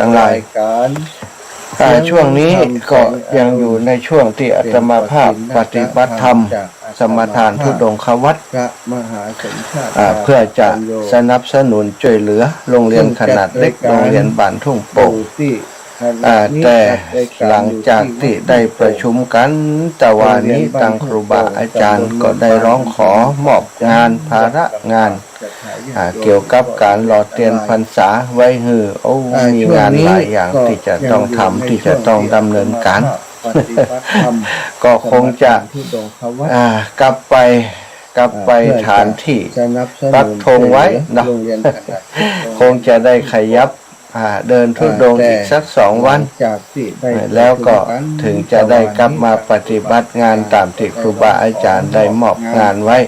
ทั้งหลายช่วงนี้ก็ยังอยู่ในช่วงที่อาตมาภาพปฏิบัติธรรมสมทานธุดงควัตรเพื่อจะสนับสนุนช่วยเหลือโรงเรียนขนาดเล็กโรงเรียนบ้านทุ่งโป่งแต่หลังจากที่ได้ประชุมกันแต่วันนี้ทางครูบาอาจารย์ก็ได้ร้องขอมอบงานภาระงานเกี่ยวกับการหล่อเทียนพรรษาไว้ฮือมีงานหลายอย่างที่จะต้องทำที่จะต้องดำเนินการก็คงจะกลับไปฐานที่ปักธงไว้นะคงจะได้ขยับเดินธุดงค์อีกสัก2 วันแล้วก็ถึงจะได้กลับมาปฏิบัติงานตามที่ครูบาอาจารย์ได้มอบงานไว้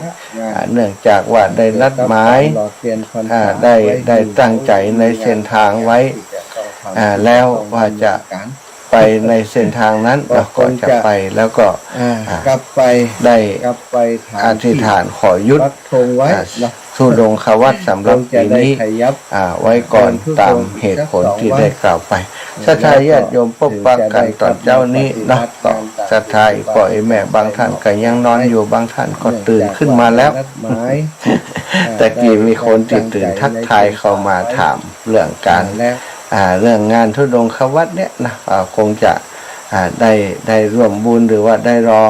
เนื่องจากว่าได้นัดหมายได้ตั้งใจในเส้นทางไว้แล้วว่าจะไปในเส้นทางนั้นเราก็จะไปแล้วก็ได้อธิษฐานขอยุดธุดงควัตรสำหรับปีนี้ไว้ก่อนตามเหตุผลที่ได้กล่าวไปศรัทธาญาติโยมพบปะกันตอนเจ้านี้นะก็ศรัทธาปล่อยแม่บางท่านก็ยังนอนอยู่บางท่านก็ตื่นขึ้นมาแล้วแต่กี้มีคนตื่นทักทายเข้ามาถามเรื่องการเรื่องงานธุดงควัตรเนี่ยนะคงจะได้ร่วมบุญหรือว่าได้รอ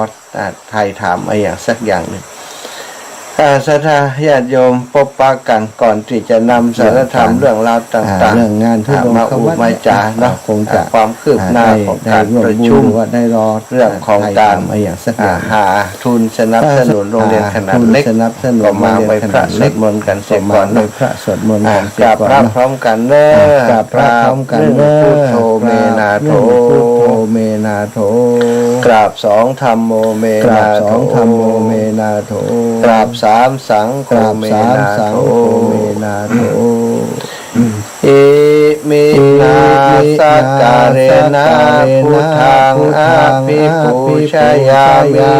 ไทยถามอะไรอย่างสักอย่างหนึ่งศรัทธาญาติโยมพบปะกันก่อนที่จะนำสารธรรมเรื่องราวต่างๆเรื่องงานธุดงควัตรมาจาเนาะคงจะความคืบหน้าของการประชุมว่าได้รอเรื่องของการหาทุนสนับสนุนโรงเรียนขนาดเล็กก็มาไปพระสวดมนต์กันเสร็จก่อนนะกราบพระพร้อมกันเด้อกราบพระพร้อมกันเด้อพุทโธเมนาโถกราบ2ธัมโมเมนาโถกราบ3สังโฆเมนาโถอิมินาสการเรนะพุทธังอะภิปูชยามิ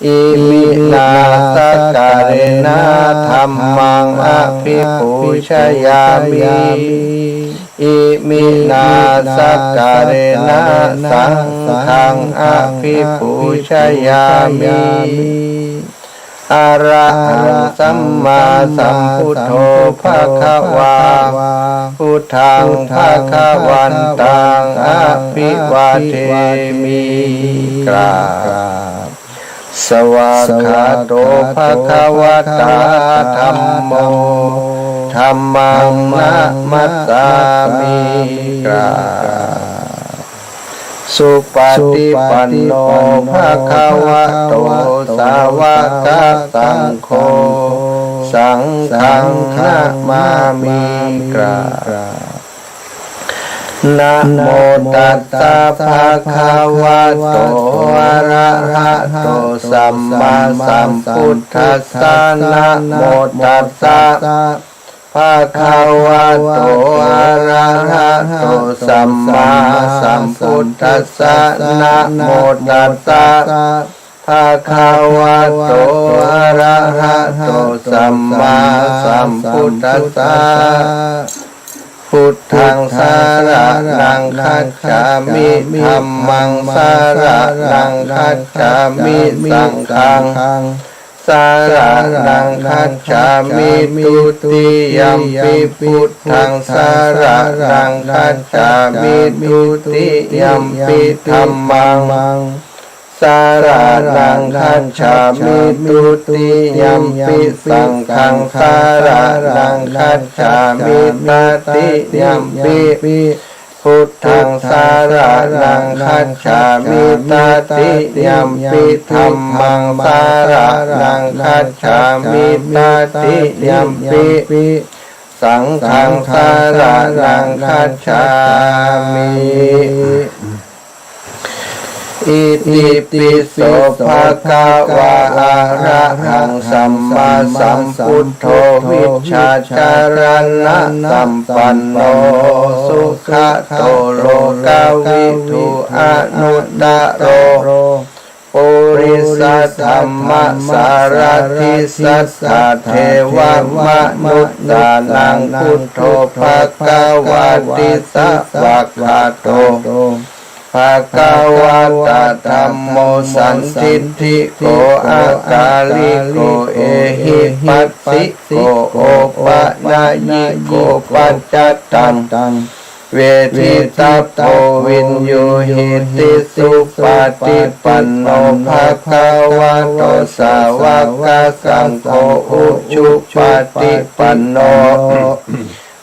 อิมินาสการเรนะธัมมังอะภิปูชยามิอิมินาสการเรนะสังฆังอะภิปูชยามิอะระหังสัมมาสัมพุทโธภะคะวาพุทธังภะคะวันตังอะภิวาเทมิกราบสวากขาโตภะคะวะตาธัมโมธัมมังนะมัสสามิกราบสุปฏิปันโนภะคะวะโตสาวกสังโฆสังฆังนะมามิกราบนะโมตัสสะภะคะวะโตอะระหะโตสัมมาสัมพุทธัสสะนะโมตัสสะภะคะวะโตอะระหะโตสัมมาสัมพุทธัสสะนะโมตัสสะภะคะวะโตอะระหะโตสัมมาสัมพุทธัสสะพุทธังสารนังคัจฉามิธัมมังสารนังคัจฉามิสังฆังสารนังคัจฉามิตุติยัมปิพุทธังสารนังคัจฉามิตุติยัมปิธัมมังสารนังคัจฉามิตุติยัมปิสังฆังสารนังคัจฉามิตติยัมปิพุทธังสารนังคัจฉามิตติยัมปิธัมมังสารนังคัจฉามิตติยัมปิสังฆังสารนังคัจฉามิอิติปิโสภะคะวะอะระหังสัมมาสัมพุทโธวิชชาจารณะสัมปันโนสุขโตโลกวิทูอนุตตโรโพ ปุริสธรรมสารทิสัทธาเทวมนุษย์ตานังพุทโธภควาติสัพพะคาโตภควตาธัมโมสันทิฏฐิโกอากาลิโกเอหิปัสสิโกโอปะนายิโกปัจจตังเวทิตาโพวินโยหิติสุปฏิปันโนภะคะวะโตสาวกสังโฆอุชุปฏิปันโน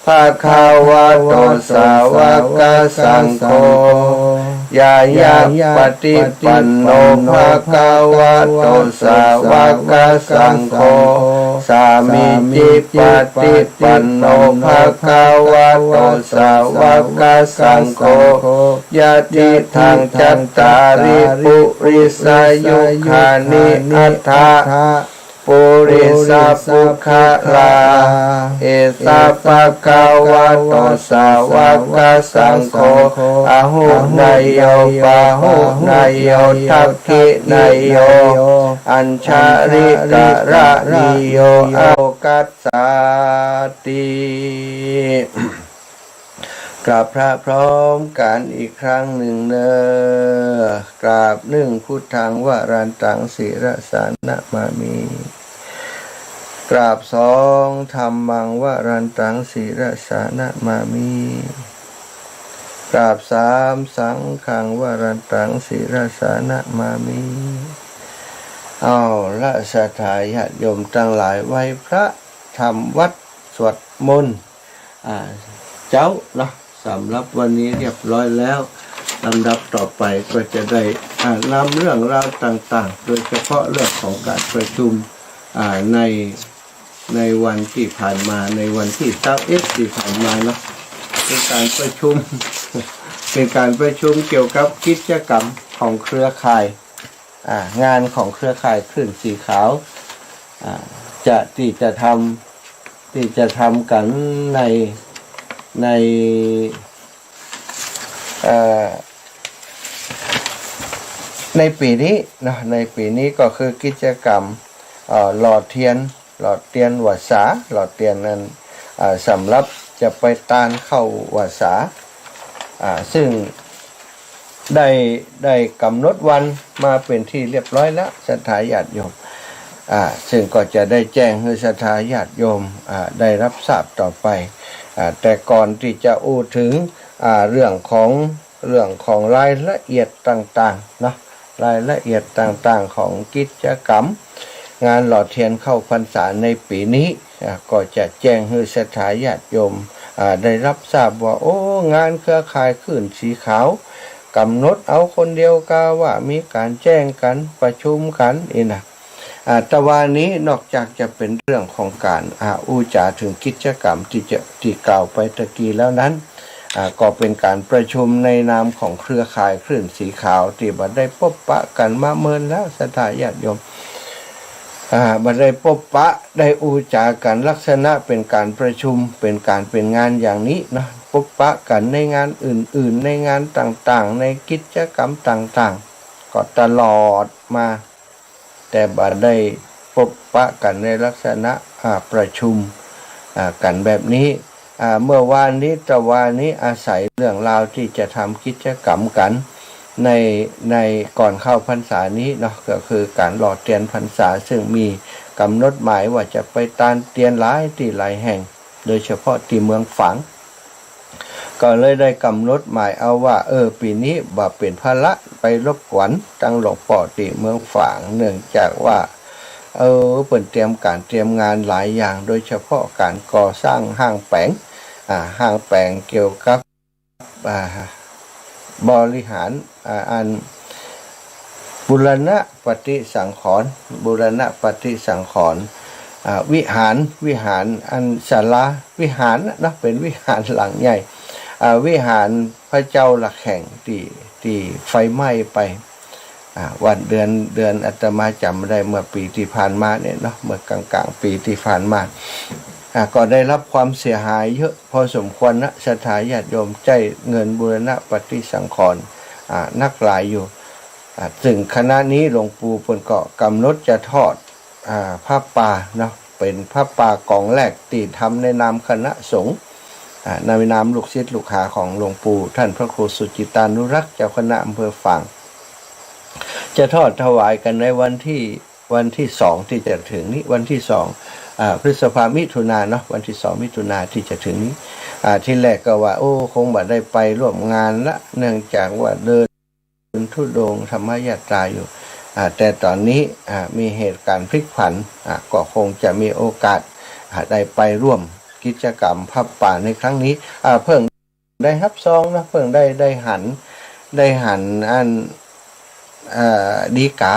ภะคะวะโตสาวกสังโฆยายาปฏิปันโนภะคะวะโตสาวกสังโฆสามิจิปฏิปันโนภะคะวะโตสาวกสังโฆยะติทังจัตตาริปุริสยุคานิอัฏฐะปุริสปุคลาเอสะภะคะวะโตสาวกสังโฆอะหุนายโยปะหุนายโยทักขินายโยอัญชาริกะระนิโยโอกัสสาติกราบพระพร้อมกันอีกครั้งหนึ่งเนอกราบหนึ่งพุทธังวรันตังศิรสานะมามิกราบสองธัมมังวรันตังศิรสานะมามิกราบสามสังฆังวรันตังศิรสานะมามิเอาละศรัทธาญาติโยมทั้งหลายไว้พระธรรมวัดสวดมนต์เจ้าเนาะสำหรับวันนี้เรียบร้อยแล้วลำดับต่อไปก็จะได้นำเรื่องราวต่างๆโดยเฉพาะเรื่องของการประชุมในวันที่ผ่านมาในวันที่21ที่ผ่านมาเนาะเป็นการประชุมเกี่ยวกับกิจกรรมของเครือข่ายงานของเครือข่ายคลื่นสีขาวที่จะทำกันในปีนี้นะในปีนี้ก็คือกิจกรรมหลอดเทียนวัดสาหลอดเทียนนั้นสำหรับจะไปตานเข้าวัดสาซึ่งได้กำหนดวันมาเป็นที่เรียบร้อยแล้วศรัทธาญาติโยมซึ่งก็จะได้แจ้งให้ศรัทธาญาติโยมได้รับทราบต่อไปแต่ก่อนที่จะอู้ถึงเรื่องของรายละเอียดต่างๆนะรายละเอียดต่างๆของกิจกรรมงานหล่อเทียนเข้าพรรษาในปีนี้ก็จะแจ้งให้ศรัทธาญาติโยมได้รับทราบว่าโอ้งานเครือข่ายคลื่นสีขาวกำหนดเอาคนเดียวก็ว่ามีการแจ้งกันประชุมกันนะแต่วันนี้นอกจากจะเป็นเรื่องของการอุจาถึงกิจกรรมที่กล่าวไปตะกี้แล้วนั้นก็เป็นการประชุมในนามของเครือข่ายคลื่นสีขาวที่บัดได้พบปะกันมาเมินแล้วศรัทธาญาติโยมบัดได้พบปะได้อุจากันลักษณะเป็นการประชุมเป็นงานอย่างนี้นะพบปะกันในงานอื่นๆในงานต่างๆในกิจกรรมต่างๆก็ตลอดมาแต่บัดได้พบปะกันในลักษณะประชุมกันแบบนี้เมื่อวานนี้อาศัยเรื่องราวที่จะทำกิจกรรมกันในก่อนเข้าพรรษานี้เนาะก็คือการหล่อเทียนพรรษาซึ่งมีกำหนดหมายว่าจะไปตานเตียนหลายแห่งโดยเฉพาะที่เมืองฝางก็เลยได้กำหนดหมายเอาว่าปีนี้บ่เป็นภาระไปรบกวนตั้งหลวงพ่อที่เมืองฝางเนื่องจากว่าเปิดเตรียมงานหลายอย่างโดยเฉพาะการก่อสร้างห้างแปลงเกี่ยวกับบริหารบูรณะปฏิสังขรณ์วิหารอันศาลาวิหารนะเป็นวิหารหลังใหญ่วิหารพระเจ้าหลักแห่งที่ไฟไหม้ไปวันเดือนอาตมาจำได้เมื่อปีที่ผ่านมาเนี่ยเนาะเมื่อกลางปีที่ผ่านมาก็ได้รับความเสียหายเยอะพอสมควรนะศรัทธาญาติโยมใจเงินบูรณะปฏิสังขรณ์นักหลายอยู่ ซึ่งคณะนี้หลวงปู่เพิ่นก็กำหนดจะทอดผ้าป่าเนาะเป็นผ้าป่ากองแรกที่ทำในนามคณะสงฆ์ในนามลูกศิษย์ลูกหาของหลวงปู่ท่านพระครูสุจิตานุรักษ์เจ้าคณะอำเภอฝางจะทอดถวายกันในวันที่2ที่จะถึงนี้วันที่2พฤษภามิถุนายนเนาะวันที่2มิถุนายนที่จะถึงนี้ที่แรกก็ว่าคงบ่ได้ไปร่วมงานละเนื่องจากว่าเดินธุดงค์ธรรมยาตราอยู่แต่ตอนนี้มีเหตุการณ์พลิกผันก็คงจะมีโอกาสได้ไปร่วมกิจกรรมพับป่าในครั้งนี้เพิ่งได้รับซองนะเพิ่งได้หันอันดีกา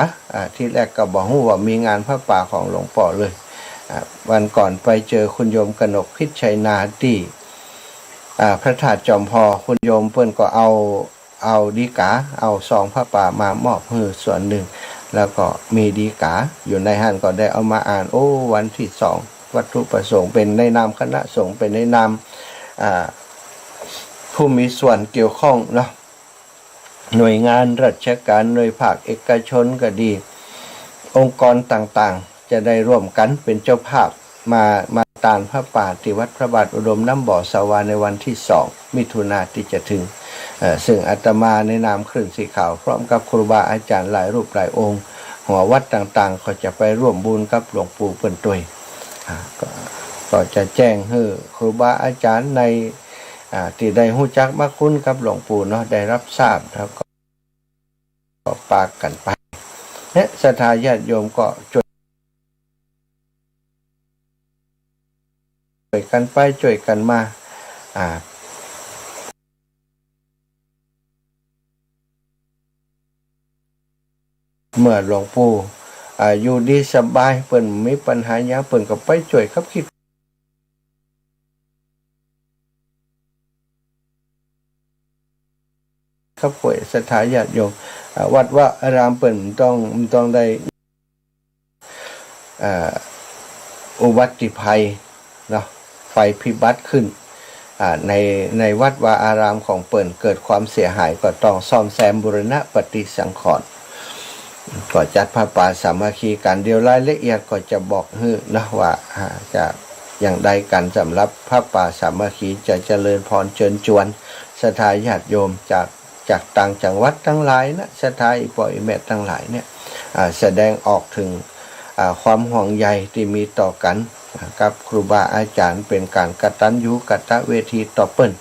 ที่แรกก็บอกว่ามีงานพระป่าของหลวงพ่อเลยวันก่อนไปเจอคุณโยมกนกพิชัยนาที่พระธาตุจอมพอคุณโยมเพิ่นก็เอาดีกาเอาซองพระป่ามามอบให้ส่วนหนึ่งแล้วก็มีดีกาอยู่ในหันก็ได้เอามาอ่านวันที่2วัตถุประสงค์เป็นในนามคณะสงฆ์เป็นในนามผู้มีส่วนเกี่ยวข้องเนาะหน่วยงานราชการหน่วยภาคเอกชนก็ดีองค์กรต่างๆจะได้ร่วมกันเป็นเจ้าภาพมาตานพระป่าที่วัดพระบาทอุดมน้ำบ่อสวาในวันที่2มิถุนายนที่จะถึงซึ่งอาตมาในนามคลื่นสีขาวพร้อมกับครูบาอาจารย์หลายรูปหลายองค์หัววัดต่างๆก็จะไปร่วมบุญกับหลวงปู่เปิ้นด้วยก็จะแจ้งให้ครูบาอาจารย์ในที่ได้ฮู้จักมาคุ้นกับหลวงปู่เนาะได้รับทราบแล้วก็ปากกันไปและศรัทธาญาติโยมก็ช่วยกันไปช่วยกันมาเมื่อหลวงปู่อยู่ดีสบายเปิ้นมีปัญหาหยังเปิ้นก็ไปช่วยครับคิดครับป่วยศรัทธาญาติโยมวัดว่าอารามเปิ้นต้องได้อุบัติภัยเนาะไฟพิบัติขึ้นในวัดวาอารามของเปิ้นเกิดความเสียหายก็ต้องซ่อมแซมบูรณะปฏิสังขรณ์ก็จัดผ้าป่าสามัคคีกันเดียวรายละเอียดก็จะบอกให้นะว่าจะอย่างใดกันสำหรับผ้าป่าสามัคคีจะเจริญพรเชิญชวนศรัทธาญาติโยมจากต่างจังหวัดทั้งหลายนะศรัทธาอิปอยแม่ทั้งหลายเนี่ยแสดงออกถึงความห่วงใยที่มีต่อกันกับครูบาอาจารย์เป็นการกตัญญูกตเวทีต่อเปิ้น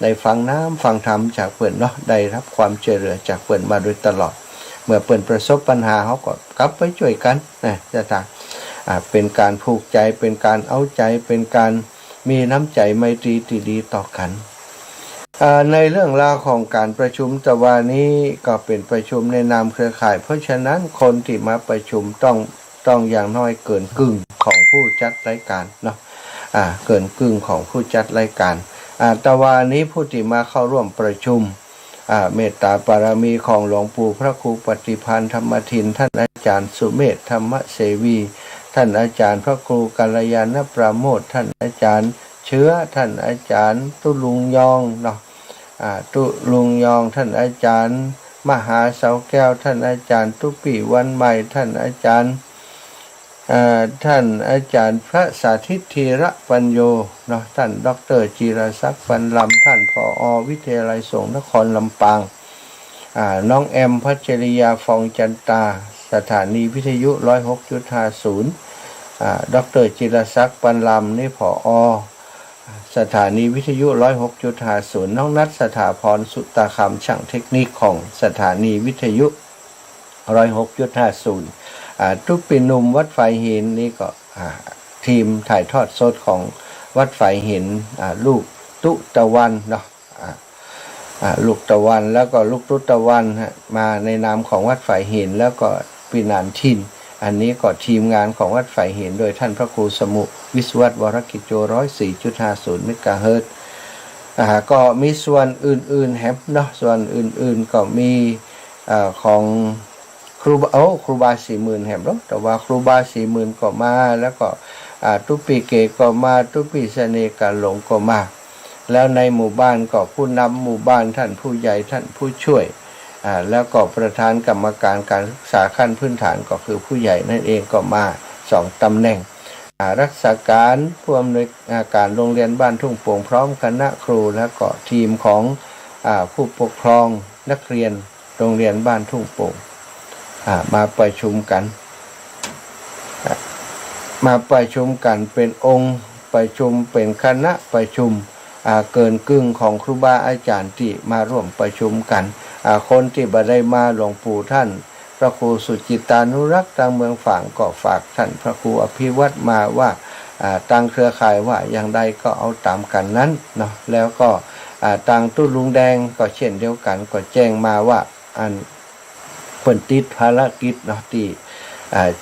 ได้ฟังน้ำฟังธรรมจากเปิ้นเนาะได้รับความช่วยเหลือจากเปิ้นมาโดยตลอดเมื่อเปิ้นประสบปัญหาเขาก็กลับไปช่วยกันนะจะต่างเป็นการผูกใจเป็นการเอาใจเป็นการมีน้ำใจไมตรีที่ดีต่อกันในเรื่องราวของการประชุมตะวันนี้ก็เป็นประชุมในนามเครือข่ายเพราะฉะนั้นคนที่มาประชุมต้องอย่างน้อยเกินครึ่งของผู้จัดรายการเนาะเกินครึ่งของผู้จัดรายการตะวันนี้ผู้ที่มาเข้าร่วมประชุมเมตตาบารมีของหลวงปู่พระครูปฏิภาณธรรมทินท่านอาจารย์สุเมธธรรมเสวีท่านอาจารย์พระครูกัลยาณปราโมทท่านอาจารย์เชื้อท่านอาจารย์ตุลุงยองเนาะตุลุงยองท่านอาจารย์มหาเสาแก้วท่านอาจารย์ตุปีวันใหม่ท่านอาจารย์พระสาธิตธีระปัญโยเนาะท่านดร.จิรศักดิ์ฟันลำท่านผอ.วิทยาลัยสงฆ์นครลำปางน้องแอมพัชริยาฟองจันตาสถานีวิทยุ 106.50 ดร.จิรศักดิ์ฟันลำนี่ผอ.สถานีวิทยุ 106.50 น้องนัทสถาพรสุตตาคำช่างเทคนิคของสถานีวิทยุ 106.50ทุกปีหนุ่มวัดไฟหินนี่ก็ทีมถ่ายทอดสดของวัดไฟหินลูกตุตะวันเนาะลูกตะวันแล้วก็ลูกตุตะวันมาในนามของวัดไฟหินแล้วก็ปีนานชินอันนี้ก็ทีมงานของวัดไฟหินโดยท่านพระครูสมุวิศวัตวรกิจโจ 104.50 เมกะเฮิรตซ์ก็มีส่วนอื่นๆแฮมเนาะส่วนอื่นๆก็มีของครูบา40,000แห่งแล้วแต่ว่าครูบา40,000ก็มาแล้วก็ทุปีเกก็มาทุปีเสน่ห์กาหลงก็มาแล้วในหมู่บ้านก็ผู้นำหมู่บ้านท่านผู้ใหญ่ท่านผู้ช่วย แล้วก็ประธานกรรมการการศึกษาขั้นพื้นฐานก็คือผู้ใหญ่นั่นเองก็มา2 ตำแหน่งรักษาการผู้อำนวยการโรงเรียนบ้านทุ่งโป่งพร้อมคณะครูและก็ทีมของผู้ปกครองนักเรียนโรงเรียนบ้านทุ่งโป่งมาประชุมกันเป็นองค์ประชุมเป็นคณะประชุมเกินครึ่งของครูบาอาจารย์ที่มาร่วมประชุมกันคนที่บ่ได้มาหลวงปู่ท่านพระครูสุจิตานุรักษ์ทางเมืองฝางก็ฝากท่านพระครูอภิวัตรมาว่าตั้งเครือข่ายว่าอย่างใดก็เอาตามกันนั้นเนาะแล้วก็ทางตู้ลุงแดงก็เช่นเดียวกันก็แจ้งมาว่าเพิ่นติดภารกิจเนาะที่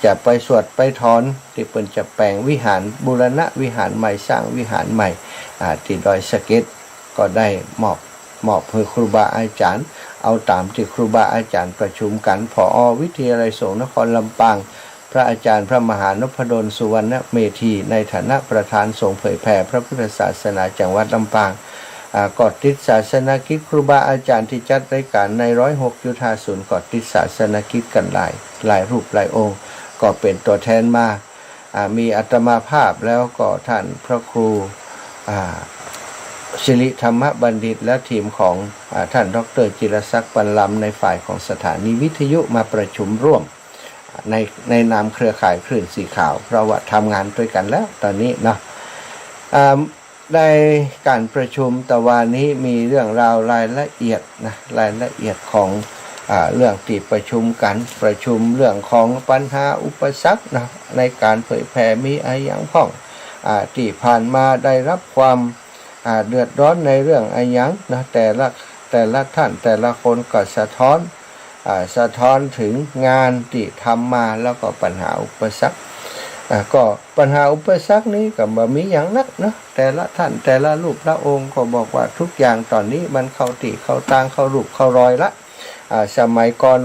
จะไปสวดไปถอนที่เพิ่นจะแปลงวิหารบูรณะวิหารใหม่สร้างวิหารใหม่ที่ดอยสะเก็ดก็ได้มอบให้ครูบาอาจารย์เอาตามที่ครูบาอาจารย์ประชุมกันผอ.วิทยาลัยสงฆ์นครลำปางพระอาจารย์พระมหานพดลสุวรรณเมธีในฐานะประธานสงฆ์เผยแผ่พระพุทธศาสนาจังหวัดลำปางกอดติดศาสนกิจครูบาอาจารย์ที่จัดรายการใน106ยุทธาศูนย์กอดติดศาสนกิจกันหลายรูปหลายองค์ก็เป็นตัวแทนมามีอาตมาภาพแล้วก็ท่านพระครูศิริธรรมบัณฑิตและทีมของท่านดร.จิรศักดิ์ปันลำในฝ่ายของสถานีวิทยุมาประชุมร่วมในนามเครือข่ายคลื่นสีขาวเพราะว่าทำงานด้วยกันแล้วตอนนี้เนาะในการประชุมตะวันนี้มีเรื่องราวรายละเอียดของเรื่องที่ประชุมเรื่องของปัญหาอุปสรรคนะในการเผยแผ่มีอะไรอย่างพ้องที่ผ่านมาได้รับความเดือดร้อนในเรื่องอะไรอย่างนะแต่ละท่านแต่ละคนก็สะท้อนถึงงานที่ทำมาแล้วก็ปัญหาอุปสรรคก็ปัญหาอุปสรรคนี้ก็บ่มีอย่างนักนะแต่ละท่านแต่ละรูปละองค์ก็บอกว่าทุกอย่างตอนนี้มันเข้าที่เข้าทางเข้ารูปเข้ารอยละสมัยก่อน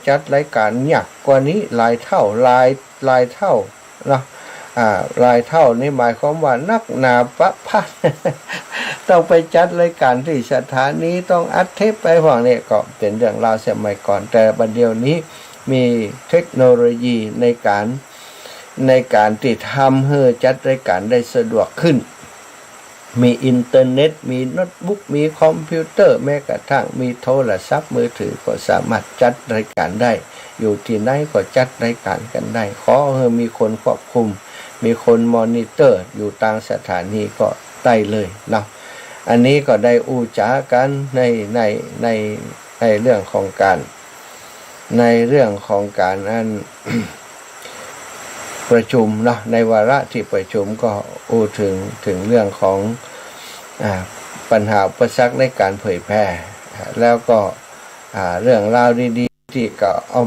จัดรายการหนักกว่านี้หลายเท่าเนาะหลายเท่านี่หมายความว่านักหนาประพัน ต้องไปจัดรายการที่สถานีต้องอัดเทปไปพวกนี้ก็เป็นเรื่องราวสมัยก่อนแต่บัดเดี๋ยวนี้มีเทคโนโลยีในการที่ทำให้จัดรายการได้สะดวกขึ้นมีอินเทอร์เน็ตมีโน้ตบุ๊กมีคอมพิวเตอร์แม้กระทั่งมีโทรศัพท์มือถือก็สามารถจัดรายการได้อยู่ที่ไหนก็จัดรายการกันได้ขอให้มีคนควบคุมมีคนมอนิเตอร์อยู่ต่างสถานีก็ได้เลยเนาะอันนี้ก็ได้อูจากันในเรื่องของการอัน ประชุมเนาะในวาระที่ประชุมก็อู้ถึงเรื่องของปัญหาอุปสรรคในการเผยแพร่แล้วก็เรื่องราวดีๆที่ก็เอา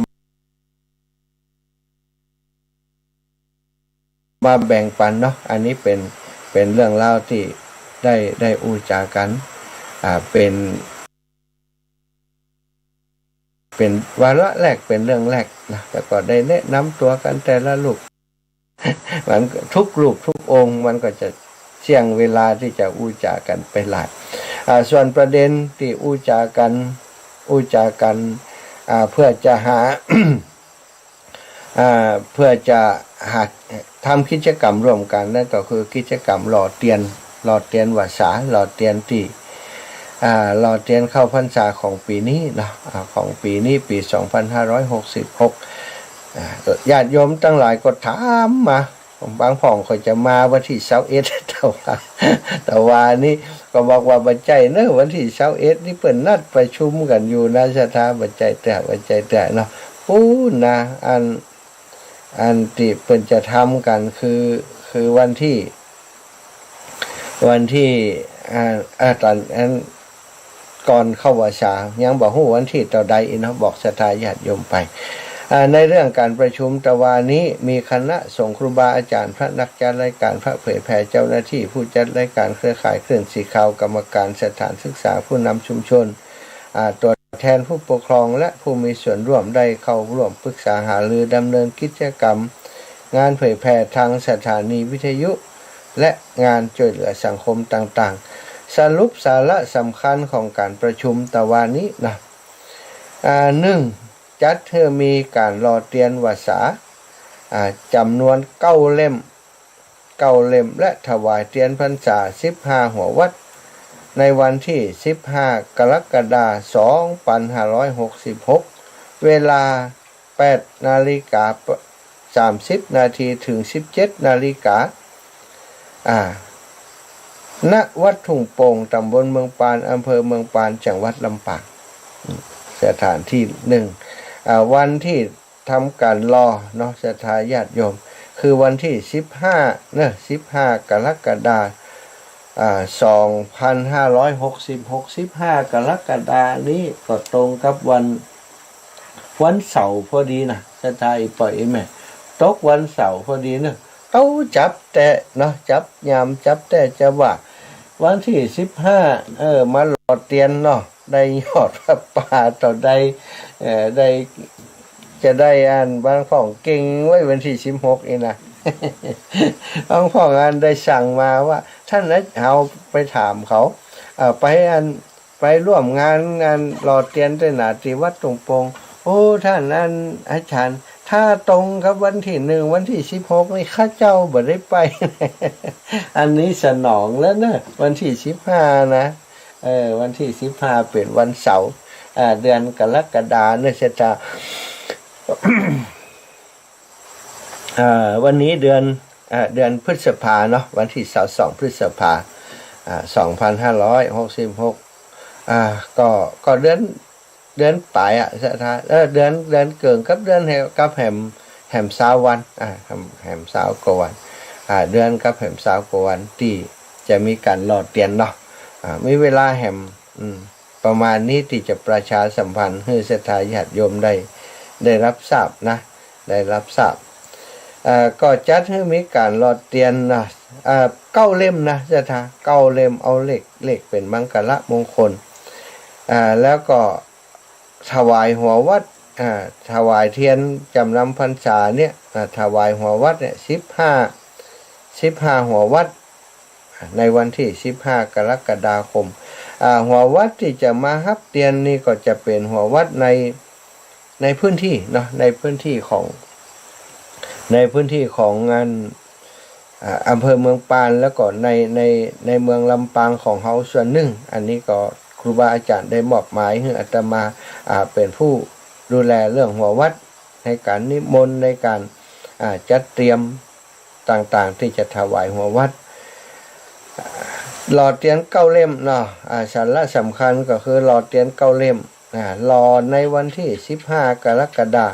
มาแบ่งปันเนาะอันนี้เป็นเรื่องราวที่ได้อู้จากันเป็นวาระแรกเป็นเรื่องแรกนะแต่ก็ได้แนะนำตัวกันแต่ละลูกมันทุกรูปทุกองค์มันก็จะเสี่ยงเวลาที่จะอู้จากันไปหลายส่วนประเด็นที่อู้จากันเพื่อจะหา เพื่อจะทำกิจกรรมร่วมกันนั่นก็คือกิจกรรมหล่อเตียนวาสาหล่อเตียนที่หล่อเตียนเข้าพรรษาของปีนี้นะของปีนี้ปี2566ญาติโยมตั้งหลายก็ถามมาบางพ่องเขาจะมาวันที่21แต่ว่านี่ก็บอกว่าบัดใจเนอะวันที่21นี่เปิ้นนัดประชุมกันอยู่นะสถาบัดใจแต่เนาะปู้นะอันที่เปิ้นจะทำกันคือวันที่ตอนก่อนเข้าวาสายังบอกฮู้วันที่ต่อใดเนาะบอกศรัทธาญาติโยมไปในเรื่องการประชุมตะวันนี้มีคณะสงฆ์ครูบาอาจารย์พระนักจัดรายการพระเผยแผ่เจ้าหน้าที่ผู้จัดรายการเครือข่ายคลื่นสีขาวกรรมการสถานศึกษาผู้นำชุมชนตัวแทนผู้ปกครองและผู้มีส่วนร่วมได้เข้าร่วมปรึกษาหารือดำเนินกิจกรรมงานเผยแผ่ทางสถานีวิทยุและงานช่วยเหลือสังคมต่างๆสรุปสาระสำคัญของการประชุมตะวันนี้นะ หนึ่งจัดเธอมีการรอเตียนวาสาจำนวน9 เล่มและถวายเตียนพรรษา15หัววัดในวันที่15กรกฎาคม2566เวลา8:30 นาทีถึง17 นาฬิกาณวัดทุ่งโป่งตำบลเมืองปานอำเภอเมืองปานจังหวัดลำปางสถานที่วันที่ทำการรอเนาะศรัทธาญาติโยมคือวันที่15กรกฎาคม2566 15กรกฎาคมนี้ก็ตรงกับวันเสาร์พอดีนะศรัทธาอีปล่อยแม่ตกวันเสาร์พอดีเนาะเอาจับแต่เนาะจับยามจับแต่จะว่าวันที่15มาหลอดเตียนเนาะได้ยอดพระป่าต่อได้จะได้บางพ่องเก่งไว้วันที่16เองนะ บางพ่องได้สั่งมาว่าท่านนั้นเอาไปถามเขาไปร่วมงานหลอดเตียนที่หนาที่วัดตรงปงโอ้ท่านนั้นอาจารย์ถ้าตรงกับวันที่1วันที่16นี่ข้าเจ้าบ่ได้ไป อันนี้สนองแล้วนะวันที่15นะวันที่15เป็นวันเสาร์เดือนกรกฎาคมเนี่ยจะวันนี้เดือนพฤษภาเนาะวันที่22พฤษภา2566ก็เดือนปลายสถาเดือนเกิงกับเดือนกับแหม20วันแหม20กว่าวันเดือนกับแหม20กว่าวันที่จะมีการหลอดเตียนเนาะมีเวลาแหมประมาณนี้ที่จะประชาสัมพันธ์ให้ศรัทธาญาติโยมได้รับทราบนะได้รับทราบก็จัดให้มีการหลอดเตียนนะ9 เล่มนะศรัทธา9 เล่มเอาเลขเป็นมังกรมงคลแล้วก็ถวายหัววัดถวายเทียนจำนำพรรษาเนี่ยถวายหัววัดเนี่ย15หัววัดในวันที่15กรกฎาคมหัววัดที่จะมาฮับเตียนนี่ก็จะเป็นหัววัดในพื้นที่เนาะในพื้นที่ของงานอำเภอเมืองปานแล้วก็ในเมืองลำปางของเฮาส่วนหนึ่งอันนี้ก็ครูบาอาจารย์ได้มอบหมายให้อาตมาเป็นผู้ดูแลเรื่องหัววัดในการนิมนต์ในการจัดเตรียมต่างๆที่จะถวายหัววัดหลอดเทียน9 เล่มเนาะสาระสำคัญก็คือหลอดเทียน9 เล่มหลอดในวันที่15กรกฎาคม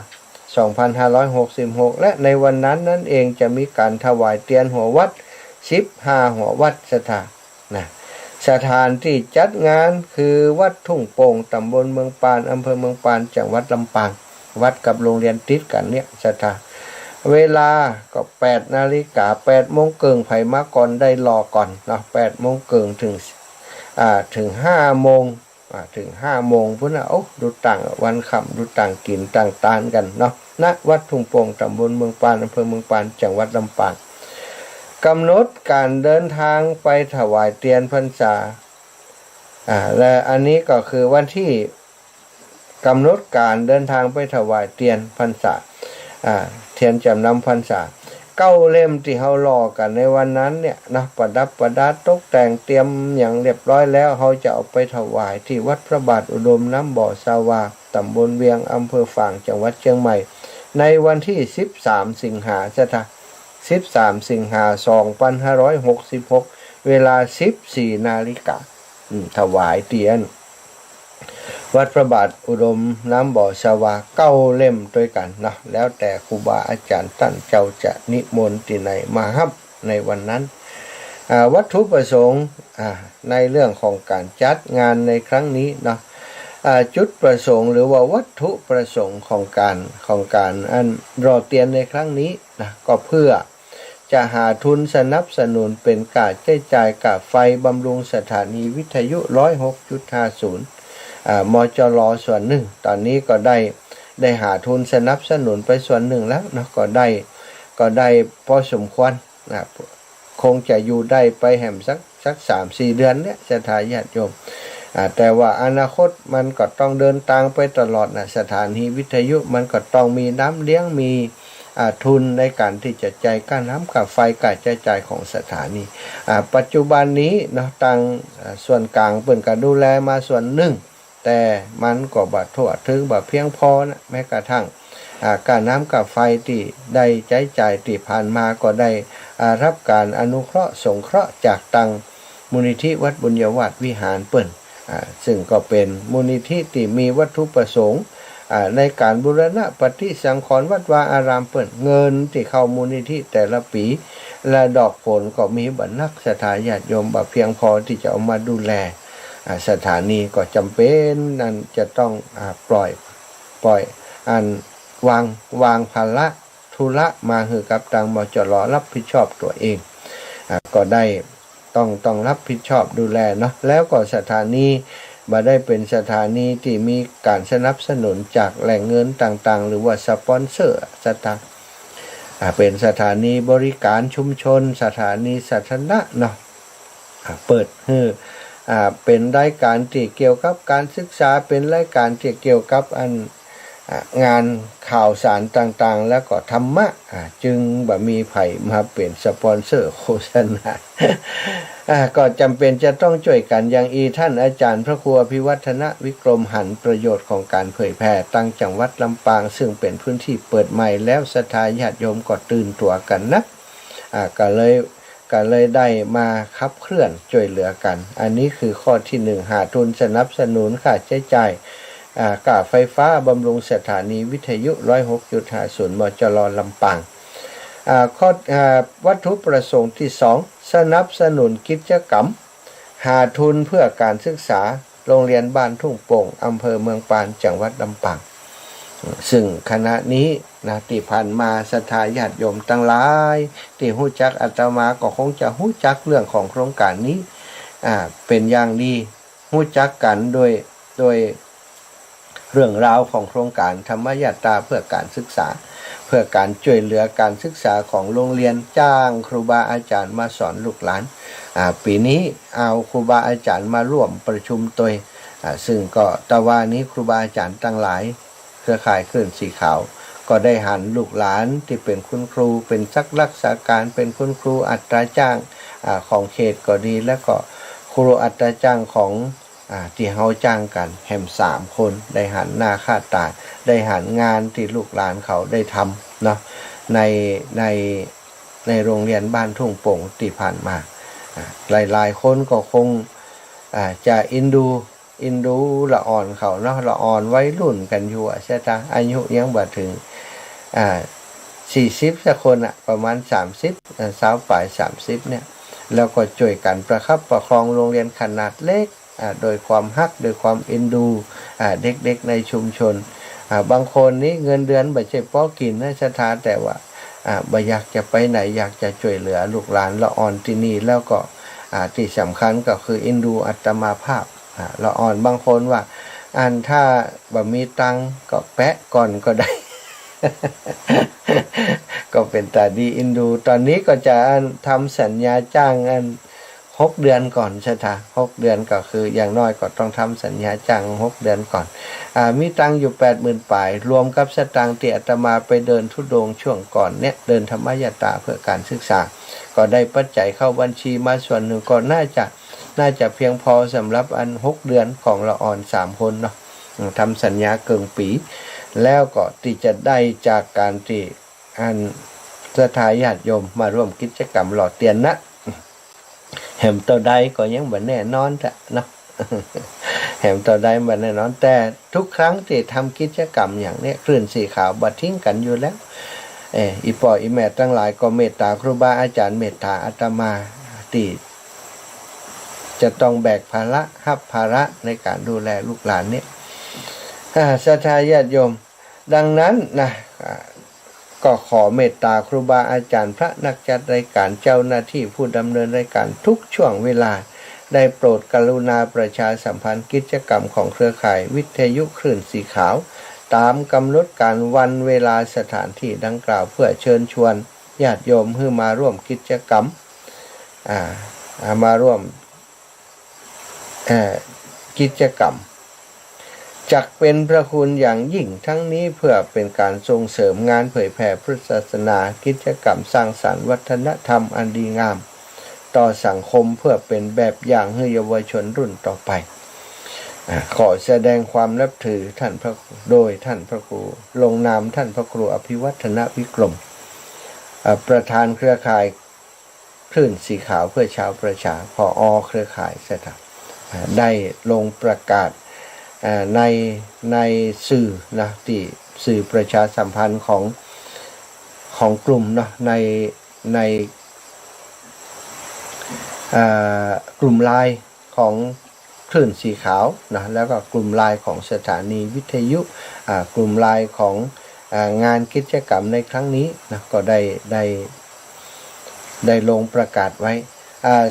2566และในวันนั้นนั่นเองจะมีการถวายเทียนหัววัด15หัววัดสถานที่จัดงานคือวัดทุ่งโป่งตำบลเมืองปานอำเภอเมืองปานจังหวัดลำปางวัดกับโรงเรียนติดกันเนี่ยสถานเวลาก็8 นาฬิกา8 โมงเกิงไผมาก่อนได้รอก่อนเนาะ8 โมงเกิงถึง5 โมงถึง5 โมงพุ่นนะดูต่างวันค่ำดูต่างกินต่างตานกันเนาะณวัดทุ่งโป่งตำบลเมืองปานอำเภอเมืองปานจังหวัดลำปางกำหนดการเดินทางไปถวายเทียนพรรษาและอันนี้ก็คือวันที่กำหนดการเดินทางไปถวายเทียนพรรษาเทียนจำนำพรรษา9 เล่มที่เฮารอกันในวันนั้นเนี่ยนะประดับประดาตกแต่งเตรียมอย่างเรียบร้อยแล้วเฮาจะเอาไปถวายที่วัดพระบาทอุดมน้ำบ่อสาวาตำบลเวียงอำเภอฝางจังหวัดเชียงใหม่ในวันที่13 สิงหาคม13 สิงหาคม2566เวลา14 นาฬิกาถวายเทียนวัดพระบาทอุดมน้ำบ่อสาวา9 เล่มด้วยกันเนาะแล้วแต่ครูบาอาจารย์ท่านเจ้าจะนิมนต์ที่ไหนมาฮับในวันนั้นวัตถุประสงค์ในเรื่องของการจัดงานในครั้งนี้เนาะจุดประสงค์หรือว่าวัตถุประสงค์ของการรอเตียนในครั้งนี้นะก็เพื่อจะหาทุนสนับสนุนเป็นการใช้จ่ายค่าไฟบำรุงสถานีวิทยุ 106.50มจรส่วนหนึ่งตอนนี้ก็ได้หาทุนสนับสนุนไปส่วนหนึ่งแล้วนะก็ได้พอสมควรนะคงจะอยู่ได้ไปแหมสัก 3-4 เดือนเนี่ยศรัทธาญาติโยม แต่ว่าอนาคตมันก็ต้องเดินทางไปตลอดนะสถานีวิทยุมันก็ต้องมีน้ำเลี้ยงมีทุนในการที่จะจ่ายค่าน้ำค่าไฟค่าใช้จ่ายของสถานีปัจจุบันนี้เนาะทางส่วนกลางเปิ่นก็ดูแลมาส่วนหนึ่งแต่มันก็บ่ทั่วถึงบ่เพียงพอนะแม้กระทั่งค่าน้ำค่าไฟที่ได้ใช้จ่ายที่ผ่านมาก็ได้รับการอนุเคราะห์สงเคราะห์จากทางมูลนิธิวัดบุญยวาสวิหารเปิ่นซึ่งก็เป็นมูลนิธิที่มีวัตถุประสงค์ในการบูรณะปฏิสังขรณ์วัดวาอารามเปิ่นเงินที่เข้ามูลนิธิแต่ละปีและดอกผลก็มีบรรณักศรัทธาญาติโยมบ่เพียงพอที่จะเอามาดูแลสถานีก็จำเป็นนั่นจะต้องปล่อยวางภาระธุระมาให้กับทางมจรรับผิดชอบตัวเองก็ได้ต้องรับผิดชอบดูแลเนาะแล้วก็สถานีมาได้เป็นสถานีที่มีการสนับสนุนจากแหล่งเงินต่างๆหรือว่าสปอนเซอร์สถานเป็นสถานีบริการชุมชนสถานีสาธารณะเนาะเปิดให้เป็นรายการที่เกี่ยวกับการศึกษาเป็นรายการที่เกี่ยวกับงานข่าวสารต่างๆแล้วก็ธรรมะจึงบ่มีไผมาเป็นสปอนเซอร์โฆษณาก็จำเป็นจะต้องช่วยกันอย่างท่านอาจารย์พระครูอภิวัฒนวิกรมหันประโยชน์ของการเผยแพร่ตั้งจังหวัดลำปางซึ่งเป็นพื้นที่เปิดใหม่แล้วศรัทธาญาติโยมก็ตื่นตัวกันนะก็เลยได้มาขับเคลื่อนช่วยเหลือกันอันนี้คือข้อที่1หาทุนสนับสนุนค่าใช้จ่ายค่าไฟฟ้าบำรุงสถานีวิทยุ 106.50 มจร.ลำปางข้อวัตถุประสงค์ที่2สนับสนุนกิจกรรมหาทุนเพื่อการศึกษาโรงเรียนบ้านทุ่งโป่งอำเภอเมืองปานจังหวัดลำปางซึ่งคณะนี้นะที่ผ่านมาศรัทธาญาติโยมทั้งหลายที่ฮู้จักอาตมาก็คงจะฮู้จักเรื่องของโครงการนี้เป็นอย่างดีฮู้จักกันโดยเรื่องราวของโครงการธรรมยาตราเพื่อการศึกษาเพื่อการช่วยเหลือการศึกษาของโรงเรียนจ้างครูบาอาจารย์มาสอนลูกหลานปีนี้เอาครูบาอาจารย์มาร่วมประชุมตัวซึ่งก็ตะวันนี้ครูบาอาจารย์ตั้งหลายเครือข่ายคลื่นสีขาวก็ได้หันลูกหลานที่เป็นคุณครูเป็นซักรักษาการเป็นคุณครูอัตราจ้างของเขตก็ดีและก็ครูอัตราจ้างของที่เฮาจ้างกันแฮม3 คนได้หันหน้าค่าตาได้หันงานที่ลูกหลานเขาได้ทำเนาะในโรงเรียนบ้านทุ่งโป่งที่ผ่านมาหลายคนก็คงจะอินดูละอ่อนเขาเนาะละอ่อนไว้รุ่นกันอยู่ใช่ไหมอายุยังบ่ถึง40 สักคนประมาณ30สาวฝ่าย30เนี่ยแล้วก็ช่วยกันประคับประคองโรงเรียนขนาดเล็กโดยความฮักโดยความเอ็นดูเด็กๆในชุมชนบางคนนี้เงินเดือนไม่ใช่พอกินนะสถาแต่ว่าบ่อยากจะไปไหนอยากจะช่วยเหลือลูกหลานละอ่อนที่นี่แล้วก็ที่สำคัญก็คือเอ็นดูอัตมาภาพละอ่อนบางคนว่าถ้าบ่มีตังก็แปะก่อนก็ได้ ก็เป็นตาดีเอ็นดูตอนนี้ก็จะทำสัญญาจ้าง6 เดือนก่อนใช่ไหม6 เดือนก็คืออย่างน้อยก็ต้องทำสัญญาจ้าง6 เดือนก่อนมีตังอยู่ 80,000 ปลายรวมกับสตางค์ที่อาตมาไปเดินธุดงค์ช่วงก่อนเนี่ยเดินธรรมยตราเพื่อการศึกษาก็ได้ปัจจัยเข้าบัญชีมาส่วนหนึ่งก็น่าจะเพียงพอสำหรับ6 เดือนของละอ่อน3 คนเนาะทำสัญญาเกินปีแล้วก็ที่จะได้จากการที่ศรัทธาญาติโยมมาร่วมกิจกรรมหล่อเตียนนะแหมตัวใดก็ยังบ่แน่นอนจ้ะเนาะ แหมตัวใดบ่แน่นอนแต่ทุกครั้งที่ทำกิจกรรมอย่างนี้คลื่นสีขาวบ่ทิ้งกันอยู่แล้วอีพ่ออีแม่ทั้งหลายก็เมตตาครูบาอาจารย์เมตตาอาตมาที่จะต้องแบกภาระรับภาระในการดูแลลูกหลานเนี่ยศรัทธาญาติโยมดังนั้นนะก็ขอเมตตาครูบาอาจารย์พระนักจัดรายการเจ้าหน้าที่ผู้ดำเนินรายการทุกช่วงเวลาได้โปรดกรุณาประชาสัมพันธ์กิจกรรมของเครือข่ายวิทยุคลื่นสีขาวตามกำหนดการวันเวลาสถานที่ดังกล่าวเพื่อเชิญชวนญาติโยมให้มาร่วมกิจกรรมมาร่วม กิจกรรมจักเป็นพระคุณอย่างยิ่งทั้งนี้เพื่อเป็นการส่งเสริมงานเผยแผ่พุทธศาสนากิจกรรมสร้างสรรค์วัฒนธรรมอันดีงามต่อสังคมเพื่อเป็นแบบอย่างให้เยาวชนรุ่นต่อไปขอแสดงความนับถือท่านพระโดยท่านพระครูลงนามท่านพระครูอภิวัฒนวิกรมประธานเครือข่ายคลื่นสีขาวเพื่อชาวประชาผอ.เครือข่ายสถาได้ลงประกาศในสื่อนะที่สื่อประชาสัมพันธ์ของกลุ่มเนาะในกลุ่มไลน์ของคลื่นสีขาวนะแล้วก็กลุ่มไลน์ของสถานีวิทยุกลุ่มไลน์ของงานกิจกรรมในครั้งนี้นะก็ได้ลงประกาศไว้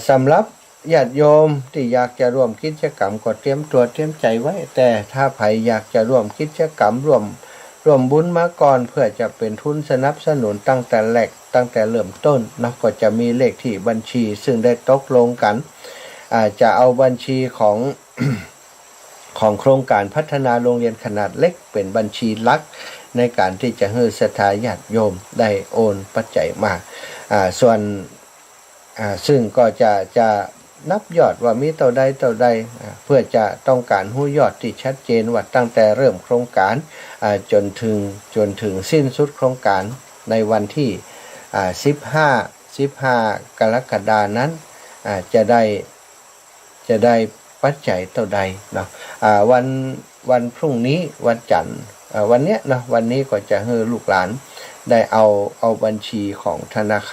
สำหรับญาติโยมที่อยากจะร่วมกิจกรรมก็เตรียมตัวเตรียมใจไว้แต่ถ้าใครอยากจะร่วมกิจกรรมร่วมบุญมาก่อนเพื่อจะเป็นทุนสนับสนุนตั้งแต่แรกตั้งแต่เริ่มต้นนะก็จะมีเลขที่บัญชีซึ่งได้ตกลงกันจะเอาบัญชีของ ของโครงการพัฒนาโรงเรียนขนาดเล็กเป็นบัญชีหลักในการที่จะให้ศรัทธาญาติโยมได้โอนปัจจัยมาส่วนซึ่งก็จะนับยอดว่ามีเท่าใดเพื่อจะต้องการรู้ยอดที่ชัดเจนว่าตั้งแต่เริ่มโครงการจนถึงสิ้นสุดโครงการในวันที่15กรกฎาคมนั้นจะได้ปัจจัยเท่าใดเนาะวันพรุ่งนี้วันจันทร์วันเนี้ยเนาะวันนี้ก็จะให้ลูกหลานได้เอาบัญชีของธนาค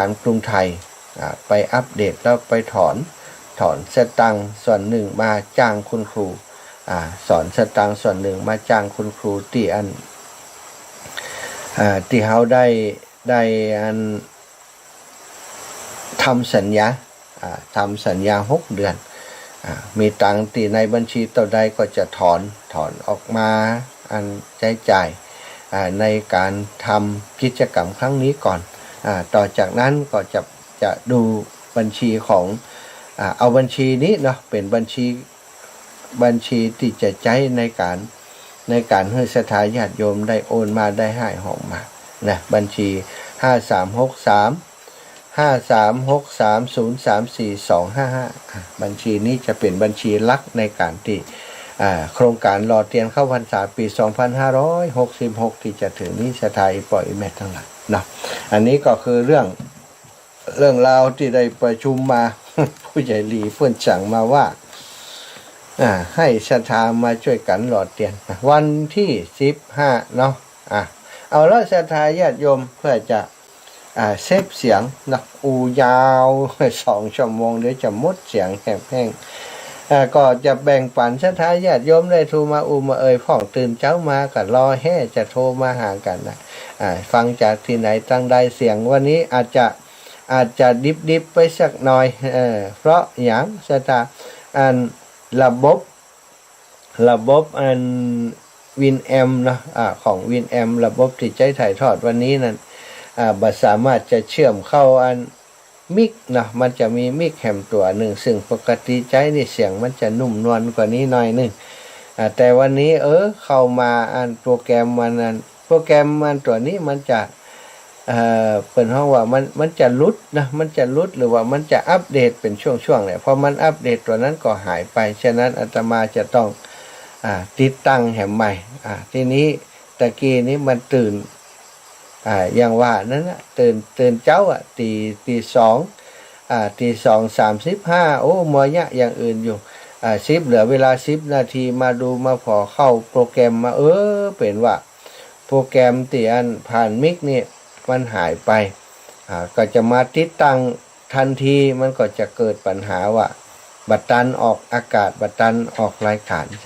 ารกรุงไทยไปอัปเดตแล้วไปถอนสตางค์ส่วนหนึ่งมาจ้างคุณครูสอนสตางค์ส่วนหนึ่งมาจ้างคุณครูที่ที่เขาได้ทำสัญญา6 เดือนมีตังค์ที่ในบัญชีต่อใดก็จะถอนออกมาใช้จ่ายในการทำกิจกรรมครั้งนี้ก่อนต่อจากนั้นก็จะดูบัญชีของเอาบัญชีนี้เนาะเป็นบัญชีที่จะใช้ในการให้ศรัทธาญาติโยมได้โอนมาได้ให้หอมมานะบัญชี5363034255บัญชีนี้จะเป็นบัญชีหลักในการที่โครงการหล่อเทียนเข้าพรรษาปี2566ที่จะถึงนี้ศรัทธาอิปอยอิแมททั้งหลายเนาะอันนี้ก็คือเรื่องราวที่ได้ประชุมมา ผู้ใหญ่หลีเพื่อนสั่งมาว่าให้ศรัทธามาช่วยกันหล่อเทียนวันที่15เนาะเอาละศรัทธาญาติโยมเพื่อจะเซฟเสียงนะยาว2 ชั่วโมงเดี๋ยวจะมดเสียงแห้งก็จะแบ่งปันศรัทธาญาติโยมได้โทรมามาพ่องตื่นเช้ามาก็รอแห่จะโทรมาหากันนะฟังจากที่ไหนตั้งใดเสียงวันนี้อาจจะดิบไปสักหน่อยเพราะอย่างศรัทธาระบบวินแอมนะของวินแอมระบบที่ใช้ถ่ายทอดวันนี้นั้นบัดสามารถจะเชื่อมเข้ามิกนะมันจะมีมิกแฮมตัวหนึ่งซึ่งปกติใช้นี่เสียงมันจะนุ่มนวลกว่านี้หน่อยนึงแต่วันนี้เข้ามาโปรแกรมมันตัวนี้มันจะเปิดห้องว่ามันจะลุดนะมันจะลุดหรือว่ามันจะอัปเดตเป็นช่วงๆเนี่ยพอมันอัปเดตตัวนั้นก็หายไปฉะนั้นอาตมาจะต้องติดตั้งแฮมใหม่ทีนี้ตะกี้นี้มันตื่นอย่างว่านั้นนะตื่นเจ้าตี 2 2:35โอ้มอยะอย่างอื่นอยู่เหลือเวลา10 นาทีมาดูมาพอเข้าโปรแกรมมาเป็นว่าโปรแกรมที่ผ่านมิกนี่มันหายไปก็จะมาติดตั้งทันทีมันก็จะเกิดปัญหาว่าบัตรตันออกอากาศบัตรตันออกรายการจ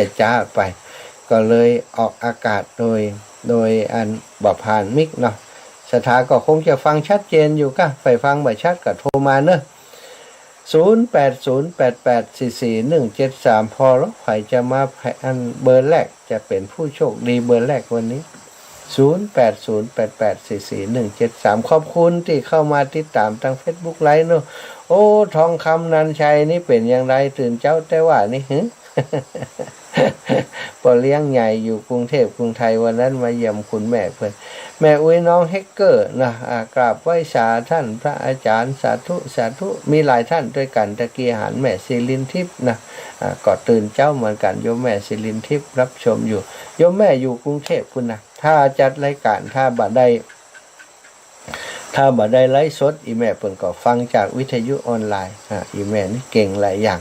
ะจ้าไปก็เลยออกอากาศโดยบ่ผ่านมิกเนาะสถาก็คงจะฟังชัดเจนอยู่ก็ไปฟังบ่ชัดก็โทรมาเนอะ0808844173พอแล้วใครจะมาเบอร์แรกจะเป็นผู้โชคดีเบอร์แรกวันนี้ 0808844173ขอบคุณที่เข้ามาติดตามทาง Facebook ไลฟ์เนาะโอ้ทองคำนันชัยนี่เป็นอย่างไรตื่นเจ้าแต่ว่านี่หึ ปอเลี้ยงใหญ่อยู่กรุงเทพกรุงไทยวันนั้นมาเยี่ยมคุณแม่เพื่อนแม่อุ้ยน้องเฮกเกอร์นะกราบไหว้สาท่านพระอาจารย์สาธุสาธุมีหลายท่านด้วยกันตะกี้หันแม่ศิรินทิพย์นะก็ตื่นเจ้าเหมือนกันโยมแม่ศิรินทิพย์รับชมอยู่โยมแม่อยู่กรุงเทพคุณนะถ้าจัดรายการถ้าบ่ได้ไลฟ์สดอีแม่เพิ่นก็ฟังจากวิทยุออนไลน์อีแม่นี่เก่งหลายอย่าง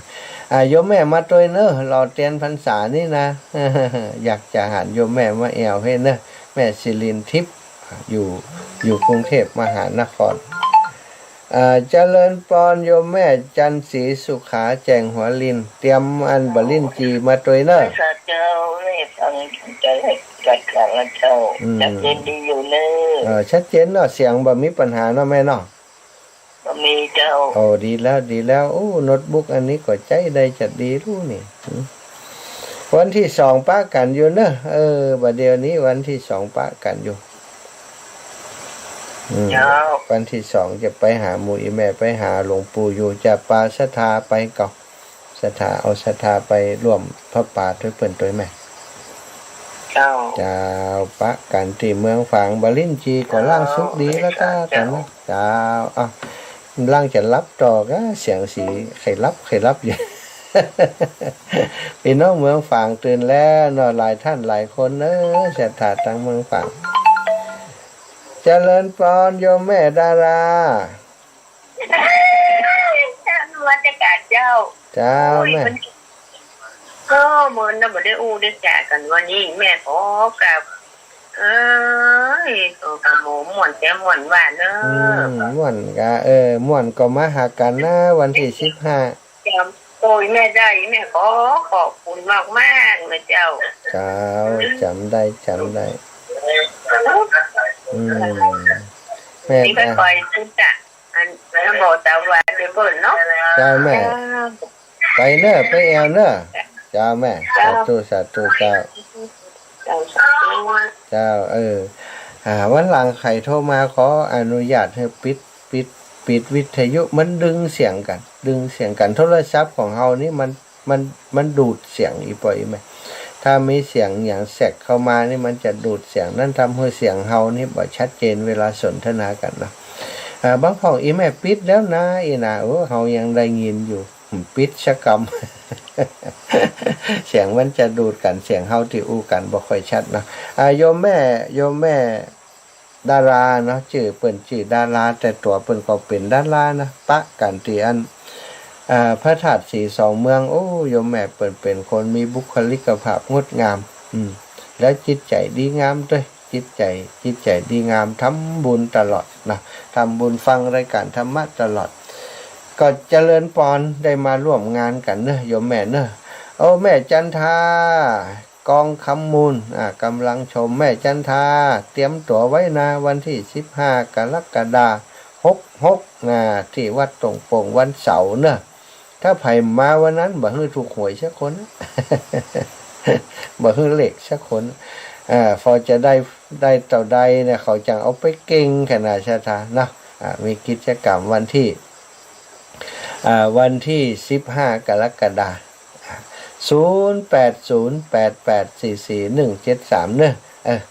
โยมแม่มาตัวเนอะรอเตียนพรรษานี่นะ อยากจะหันโยมแม่มาแอวให้เนอะแม่ศิรินทิพย์อยู่กรุงเทพมหานครเจริญปอนโยมแม่จันศรีสุขาแจงหัวลินเตรียมอันบลิ้นจีมาตัวเนอะเจ้าเนี่ยฟังใจให้จัดการแล้วเจ้าชัดเจนดีอยู่เลยชัดเจนเนาะเสียงบ่มีปัญหาเนาะแม่เนาะบ่มีเจ้าโอ้ดีแล้วโอ้โน้ตบุ๊กอันนี้ก็ใจได้จัดดีรู้นี่วันที่2ปะกันอยู่เนอะบัดเดี๋ยวนี้วันที่2ปะกันอยู่วันที่2จะไปหาหมู่อีแม่ไปหาหลวงปู่อยู่จะปาศรัทธาไปกับศรัทธาเอาศรัทธาไปร่วมพระป่าด้วยเปิ้นตัวแม่เจ้าปะกันที่เมืองฝางบลิ้นจีก็ล่างสุขดีแล้วกันเจ้าล่างจะรับต่อก็เสียงสีใครรับอยู่ พี่น้องเมืองฝางตื่นแล้วนอนหลายท่านหลายคนศรัทธาทั้งเมืองฝางเจริญพรโยมแม่ดาราวัดกาศเจ้าแม่ก็เหมือนเราได้ได้แจกกันวันนี้แม่ขอกับตัวกระหมูม่วนแก้ม่วนหวานเนอะม่วนก็ม่วนก็มาหากันนะวันที่15จำโอ้ยแม่ได้แม่ขอบคุณมากเลยเจ้าจำได้แม่ไปปล่อยชุดอันแล้วบอกตาว่าเดี๋ยวเปิดเนาะเจ้าแม่ไปเนอะไปแอวเนอะเจ้าแม่สาธุเจ้าวันหลังใครโทรมาขออนุญาตให้ปิดวิทยุมันดึงเสียงกันโทรศัพท์ของเฮานี่มันดูดเสียงอีปล่อยไหมถ้ามีเสียงอย่างแทรกเข้ามานี่มันจะดูดเสียงนั่นทำให้เสียงเฮานี่บ่ชัดเจนเวลาสนทนากันนะบางของอีแม่ปิดแล้วนะเฮายังได้ยินอยู่ปิดชะกรรม เสียงมันจะดูดกันเสียงเฮาที่อู้กันบ่ค่อยชัดนะโยมแม่ดาราเนาะชื่อเปิ้นชื่อดาราแต่ตัวเปิ้นก็เป็นดารานะปะกันที่อันพระธาตุสีสองเมืองโอ้โยมแม่เปิ้นเป็นคนมีบุคลิกภาพงดงามแล้วจิตใจดีงามด้วยจิตใจดีงามทำบุญตลอดนะทำบุญฟังรายการธรรมะตลอดก็เจริญปอนได้มาร่วมงานกันเนอะโยมแม่เนอะโอ้แม่จันทากองคำมูลกำลังชมแม่จันทาเตรียมตั๋วไว้นะวันที่15กรกฎาคม66ที่วัดตรงโป่งวันเสาร์เนอะถ้าไผมาวันนั้นบ่ฮื้อถูกหวยสักคน บ่ฮื้อเลขสักคนพอจะได้เต่าใดเนี่ยเขาจังเอาไปเก่งขนาดชะตานะมีกิจกรรมวันที่15กรกฎาคม0808844173เนอะ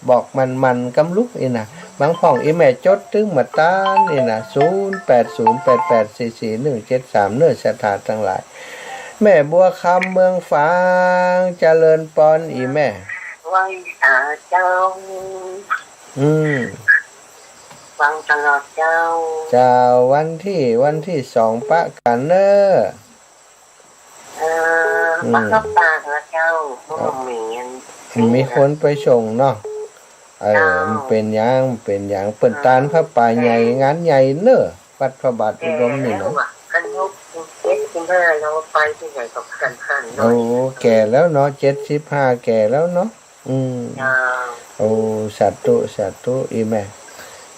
บอกมันกำลุกอีนะบางพ่องอีแม่จดตึงมาตานนี่นะ0808844173เนอะสถานทั้งหลายแม่บัวคำเมืองฝางเจริญปอนอีแม่ไหว้เจ้าฟังตลอดเจ้าวันที่2ปะกันเนอะปักปากแล้วเจ้ามีคนไปส่งเนาะมันเป็นอย่างเปิ่นตานพระป่าใหญ่งานใหญ่เนอะวัดพระบาทอุดมนี่เนาะกันยก75เราไปที่ไหนก็กันโอ้แก่แล้วเนาะ75แก่แล้วเนาะโอ้สาธุอีแม่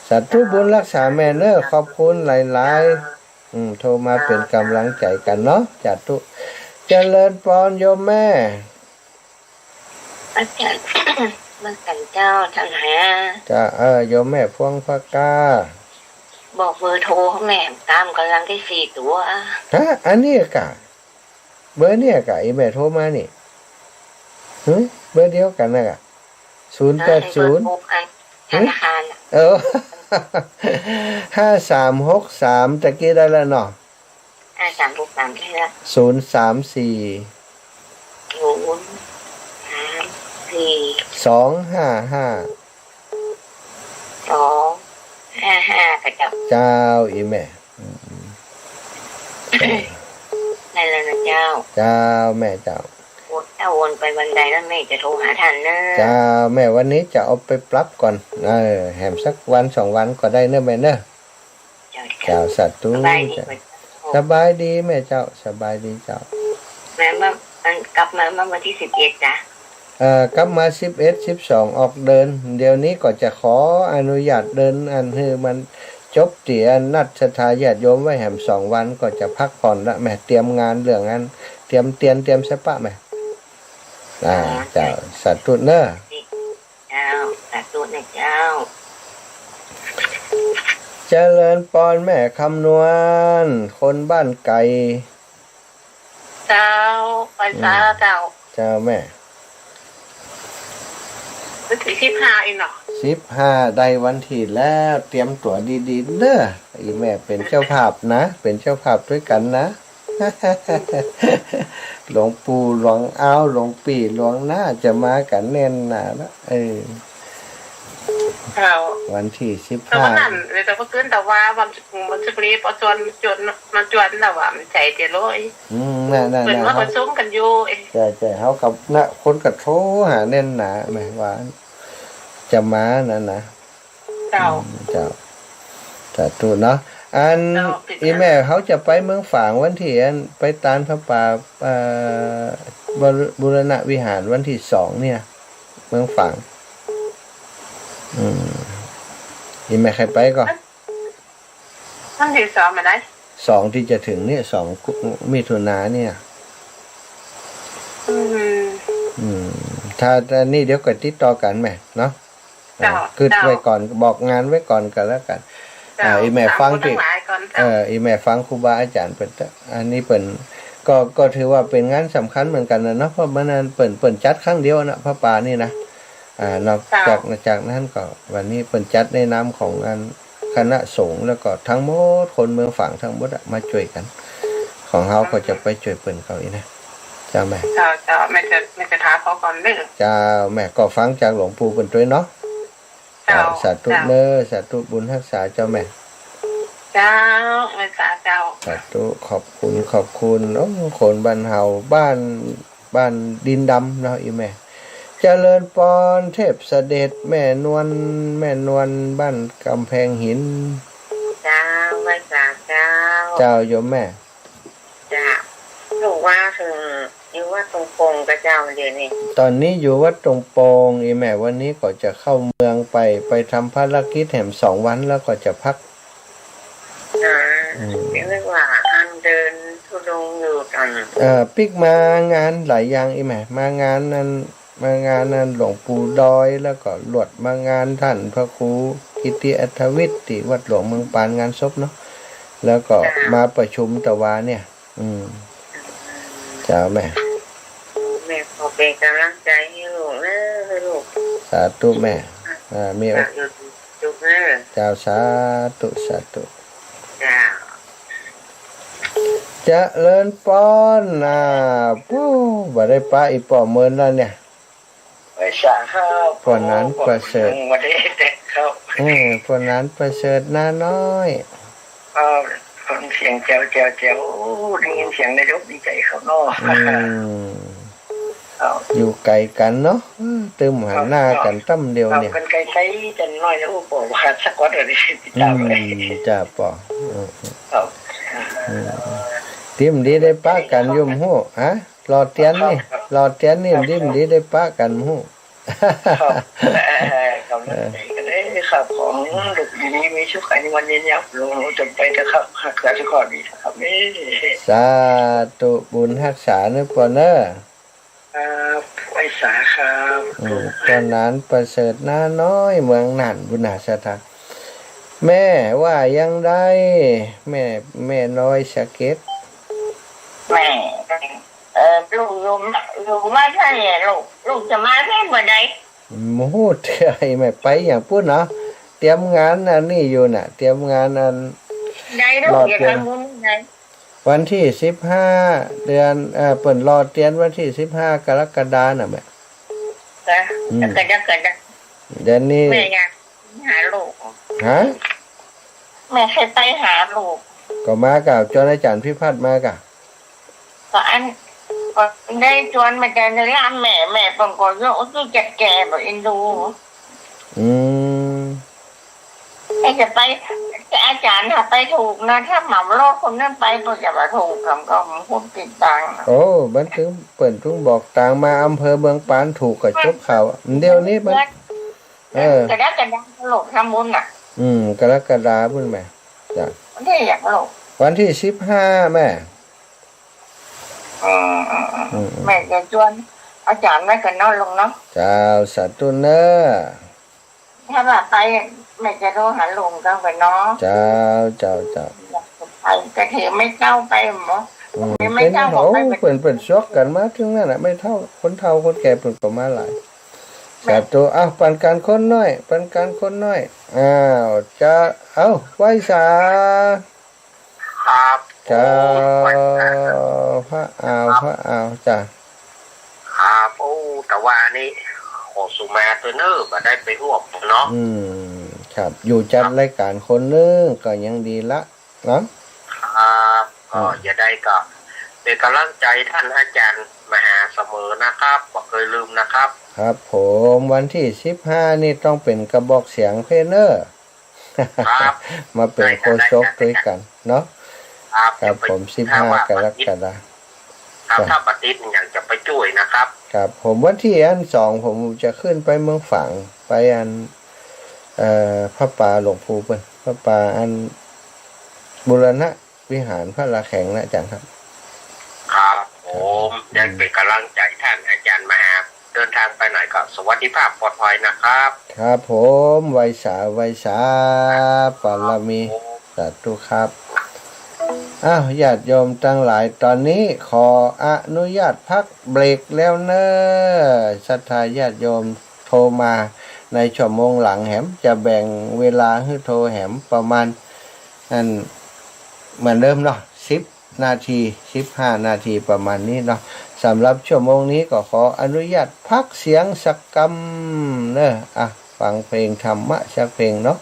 สาธุบุญรักษาแม่เนอะขอบคุณหลายๆโทรมาเป็นกำลังใจกันเนาะสาธุเจริญพรโยมแม่ เมื่อกันเจ้าท่านหาจะโยมแม่พวงพระกาบอกเบอร์โทรเขาแม่ตามกำลังได้4 ตัวอันนี้กะเบอร์เนี่ยกะอีแม่โทรมานี่เบอร์เดียวกันนะกะ080ธนาคาร5363ตะกี้ได้แล้วเนาะ5363ใช่แล้ว034 255 กระจับเจ้าอีแม่นั่นแหละนะเจ้าแม่เจ้าถ้าวนไปวันใดแล้วแม่จะโทรหาท่านนะเจ้าแม่วันนี้จะเอาไปปรับก่อนแหมสักวัน2 วันก็ได้เนอะแม่เนอะเจ้าสัตว์ตู้สบายดีแม่เจ้าสบายดีเจ้าแม่มันกลับมาวันที่11จ้ะกลับมา11 12ออกเดินเดี๋ยวนี้ก็จะขออนุญาตเดินอันคือมันจบเตียนัดสถาญาติโยมไว้แหม2 วันก็จะพักผ่อนละแม่เตรียมงานเรื่องนั้นเตรียมเตรียมสปะแม่เจ้าสัตว์ตุเนอะเจ้าสัตว์ตุนะเจ้าเจริญปอนแม่คำนวณคนบ้านไก่เจ้าภาษาเจ้าแม่วันที่15เองเนาะ15ได้วันที่แล้วเตรียมตั๋วดีๆเด้ออีแม่เป็นเจ้าภาพนะเป็นเจ้าภาพด้วยกันนะหลวงปู่หลวงอ้าวหลวงปี่หลวงหน้าจะมากันแน่นหนาแล้ววันที่15แต่ว่านั่นเลยแต่ว่าขึ้นแต่ว่ามันจะเปรียบจนมันจวนแล้วว่ามันใจเดียวเลยนั่นเป็นว่ามันซุ้มกันอยู่ใช่เขากับนะคนกระโถหาแน่นหนาหมายว่าจะมานั่นนะเจ้าแต่ตัวเนาะอันอีแม่เขาจะไปเมืองฝางวันที่ไปตานพระป่าบูรณะวิหารวันที่2เนี่ยเมืองฝางอีแม่ใครไปก็วันที่2มาได้2ที่จะถึงเนี่ย2 มิถุนายนเนี่ยถ้านี่เดี๋ยวก็ติดต่อกันแม่เนาะกึดไว้ก่อนบอกงานไว้ก่อนกันแล้วกันอีแม่ฟังที่อีแม่ฟังครูบาอาจารย์เป็นอันนี้เปิ่นก็ถือว่าเป็นงานสำคัญเหมือนกันนะเนาะเพราะมันเปิ่นจัดครั้งเดียวนะพระป่านี่นะนอกจากนั้นก็วันนี้เปิ่นจัดในนามของงานคณะสงฆ์แล้วก็ทั้งหมดคนเมืองฝั่งทั้งหมดมาช่วยกันของเฮาก็จะไปช่วยเปิ่นเขาอีกนะเจ้าแม่เจ้าแม่จะท้าเขาก่อนเด้อเจ้าแม่ก็ฟังจากหลวงปู่เปิ่นด้วยเนาะสาธุเนอสาธุบุญรักษาเจ้าแม่เจ้าแม่สาธุขอบคุณคนบ้านเฮาบ้านดินดำเนาะอีแม่เจริญปอนเทพเสด็จแม่นวลบ้านกำแพงหินเจ้าแม่เจ้าโยมแม่จ้าถูกว่าคืออยู่วัดตรงโปงกับเจ้าเดี๋ยวนี้ตอนนี้อยู่วัดตรงโปงอีแม่วันนี้ก็จะเข้าเมืองไปทำภารกิจแถม2 วันแล้วก็จะพักเรียกว่าอันเดินทุดงอยู่กันปิกมางานหลายอย่างอีแม่มางานนั้นหลวงปู่ดอยแล้วก็หลวดมางานท่านพระครูกิติอัธวิทย์ที่วัดหลวงเมืองปานงานศพเนาะแล้วก็มาประชุมตะวาเนี่ยเจ้าแม่ขอเป็นกำลังใจให้ลูกนะลูกสาธุแม่มีจุกนะเจ้าสาธุจ้าจะเลินป้อนบ่ได้ป้าอีป่อเมินแล้วเนี่ยไปสาข้าวพวกนั้นประเสริฐวันนี้เด็กเขาพวกนั้นประเสริฐน้าน้อยคนเสียงแจ๋วได้ยินเสียงในรถดีใจเขาเนาะอยู่ไกลกันเนาะตึมหันหน้ากันตั้มเดียวเนี่ยกันไกลใช้จะน้อยแล้วป่อว่าสักวันอะไรจ้าป่อทิมดีได้ป้ากันยุ่มหูรอเตียนนี่ทิมดีได้ป้ากันหูครับของลูกดีมีชุกอันนี้วันนี้ยับลงจนไปนะครับหักษาสุขดีครับนี่สาธุบุญรักษาเนื้อปอเนอ ครับไว้สาครับตอนนั้นประเสริฐน้าน้อยเมืองนั่นบุญนาสถานแม่ว่ายังได้แม่น้อยสะเก็ดแม่ลูกมาใช่ลูกจะมาแค่เมื่อใดมูดไอ้แม่ไปอย่างพูดเนาะเตรียมงานอันนี้อยู่น่ะเตรียมงานอันได้ลูกอย่าทำบุญไงวันที่15 เดือนเปิดรอเตียนวันที่15 กรกฎาคมน่ะแม่กระดักเดือนนี้แม่อยากหาลูกฮะแม่เคยไปหาลูกก็มากับจนอาจารย์พิพัฒน์มากับก็อันได้ชวนมาจากในร้านแม่เป็นคนโยกที่จะแก่แบบอินดูจะไปอาจารย์ถ้าไปถูกนะถ้าเหมาโลกคนนั้นไปก็จะมาถูกกับก็พูดติดตังโอ้บันทึกเปิดทุ่งบอกต่างมาอำเภอเมืองปานถูกกับจบข่าวเดี๋ยวนี้มันกระดักโลกทำบุญอ่ะกรกฎาคมแม่จ้ะวันที่อยากโลกวันที่15แม่แม่จะชวนอาจารย์แม่กันนอนลงเนาะเจ้าสัตว์เนอถ้าแบบไปแม่จะโทรหาลุงกันไปเนาะเจ้าไปกระเทียมไม่เข้าไปหมอไม่เข้าเขาเป็นช็อกกันมาถึงนั่นแหละไม่เท่าคนเท่าคนแก่เป็นประมาณหลายสัตว์ปันการคนน้อยจะไหว้สาครับเจ้าพระจ้ะครับโอ้แต่ว่านี่โอสุมาตัวเนอร์มาได้ไปร่วมเนาะครับอยู่จัดรายการคนนึงก็ยังดีละเนาะครับก็อย่าได้ก็เป็นกำลังใจท่านอาจารย์มหาเสมอนะครับบอกเคยลืมนะครับครับผมวันที่15นี่ต้องเป็นกระบอกเสียงเพเนอร์มาเป็นโคชกด้วยกันเนาะครับผม15 กรกฎาคมถ้าปฏิทินอย่างจะไปช่วยนะครับครับผมวันที่2ผมจะขึ้นไปเมืองฝางไปพระป่าหลวงปู่เปิ้นพระป่าบูรณะวิหารพระละแข็งนะอาจารย์ครับครับผมยังเป็นกำลังใจท่านอาจารย์มหาเดินทางไปไหนก็สวัสดิภาพปลอดภัยนะครับครับผมไวสาปารมีสาธุครับญาติโยมทั้งหลายตอนนี้ขออนุญาตพักเบรกแล้วเนอะศรัทธาญาติโยมโทรมาในชั่วโมงหลังแหมจะแบ่งเวลาให้โทรแหมประมาณเหมือนเดิมเนาะ10 นาที15 นาทีประมาณนี้เนาะสำหรับชั่วโมงนี้ก็ขออนุญาตพักเสียงสักกำเนอะฟังเพลงธรรมะสักเพลงเนาะ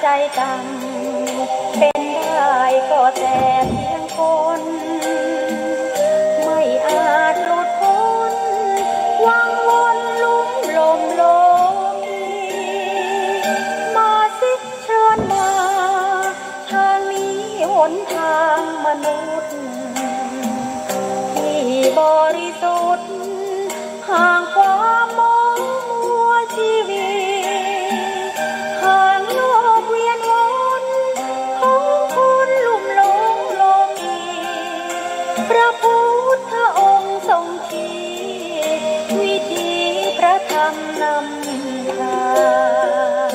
ใจต่ำเป็นได้ก็แต่เพียงคน บริสุทธิ์ห่างความมัวชีวิตห่างโลกเวียนวนของคนลุ่มหลงโลกีพระพุทธองค์ทรงชี้วิธีพระธรรมนำทาง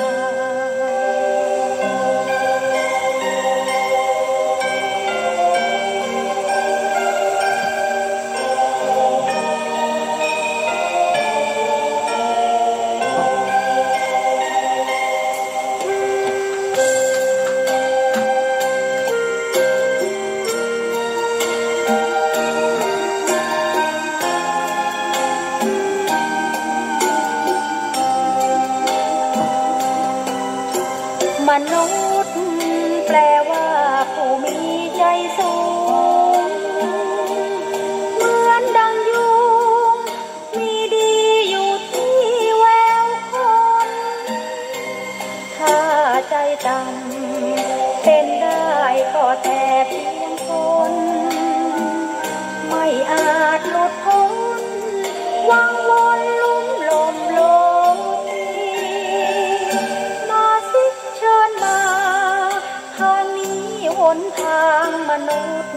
มนุษย์แปลว่าผู้มีใจสูงเหมือนดังยุงมีดีอยู่ที่แววคนถ้าใจต่ำเป็นได้ก็แต่เพียงคนไม่อาจหลุดพ้นวังวนลุ่มลมโลกีมาสิเชิญมาทางนี้หนทางมนุษย์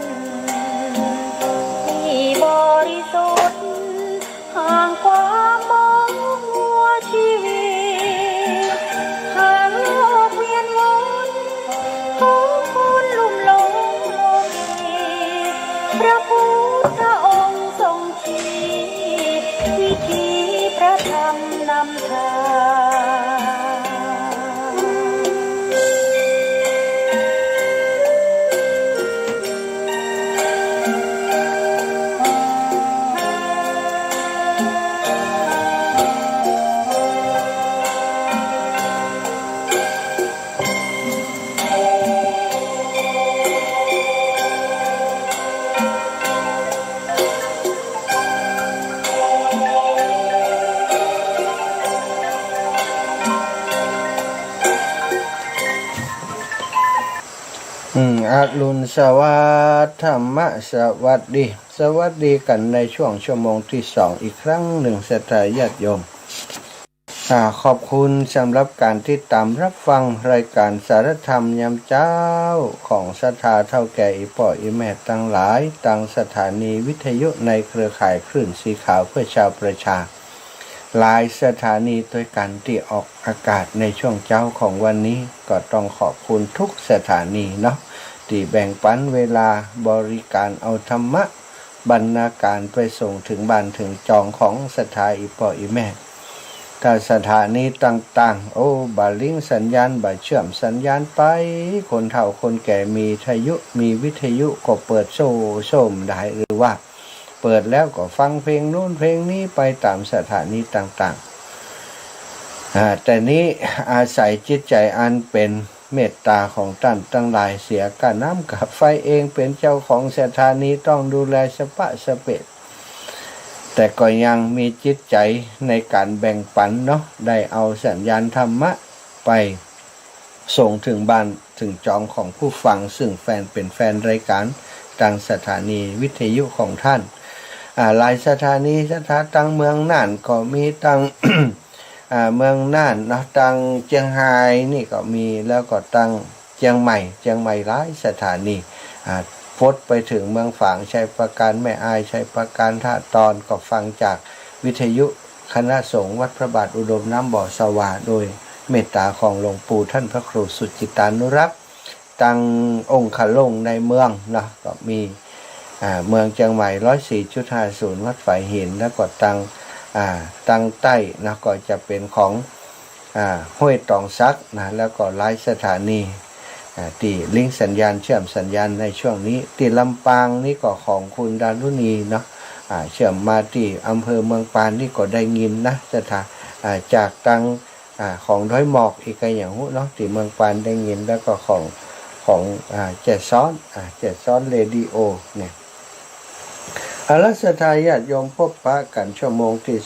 ที่บริสุทธิ์ห่างความมัวชีวิตห่างโลกเวียนวนของคนลุ่มหลงโลกีพระพุทธองค์ทรงชี้วิธีพระธรรมนำทางอรุณสวัสดิ์ธรรมะสวัสดีกันในช่วงชั่วโมงที่2อีกครั้งหนึ่งศรัทธาญาติโยมขอบคุณสำหรับการติดตามรับฟังรายการสารธรรมยามเจ้าของศรัทธาเท่าแก่อีป่ออีแม่ตั้งหลายตั้งสถานีวิทยุในเครือข่ายคลื่นสีขาวเพื่อชาวประชาหลายสถานีด้วยกันที่ออกอากาศในช่วงเช้าของวันนี้ก็ต้องขอบคุณทุกสถานีเนาะที่แบ่งปันเวลาบริการเอาธรรมะบรรณาการไปส่งถึงบ้านถึงจองของสถาอีป่ออีแม่ถ้าสถานีต่างๆบาลิงสัญญาณบาเชื่อมสัญญาณไปคนเฒ่าคนแก่มีวิทยุก็เปิดโชมได้หรือว่าเปิดแล้วก็ฟังเพลงโน้นเพลงนี้ไปตามสถานีต่างๆแต่นี้อาศัยจิตใจอันเป็นเมตตาของท่านทั้งหลายเสียค่าน้ำกับไฟเองเป็นเจ้าของสถานีต้องดูแลสปะสเปะแต่ก็ยังมีจิตใจในการแบ่งปันเนาะได้เอาสัญญาณธรรมะไปส่งถึงบ้านถึงจองของผู้ฟังซึ่งเป็นแฟนรายการทางสถานีวิทยุของท่านหลายสถานีตั้งเมืองน่านก็มีตั้ง เมืองน่านเนาะตั้งเชียงรายนี่ก็มีแล้วก็ตั้งเชียงใหม่หลายสถานีพดไปถึงเมืองฝางชัยปราการแม่อายชัยปราการท่าตอนก็ฟังจากวิทยุคณะสงฆ์วัดพระบาทอุดมน้ำบ่อสวาโดยเมตตาของหลวงปู่ท่านพระครูสุจิตานุรักษ์ตั้งองค์ขลงในเมืองเนาะก็มีเมืองเชียงใหม่ 104.50 วัดฝายหินแล้วก็ตั้งใต้นะก็จะเป็นของห้วยตองซักนะแล้วก็หลายสถานีที่ลิงก์สัญญาณเชื่อมสัญญาณในช่วงนี้ที่ลำปางนี่ก็ของคุณดารุณีเนาะเชื่อมมาที่อำเภอเมืองปานนี่ก็ได้ยินนะจากตั้งของด้อยหมอกอีกอย่างหูเนาะที่เมืองปานได้ยินแล้วก็ของเจ็ดซ้อนเรดิโอเนี่ยรัศทายาติโยมพบปะกันชั่วโมงที่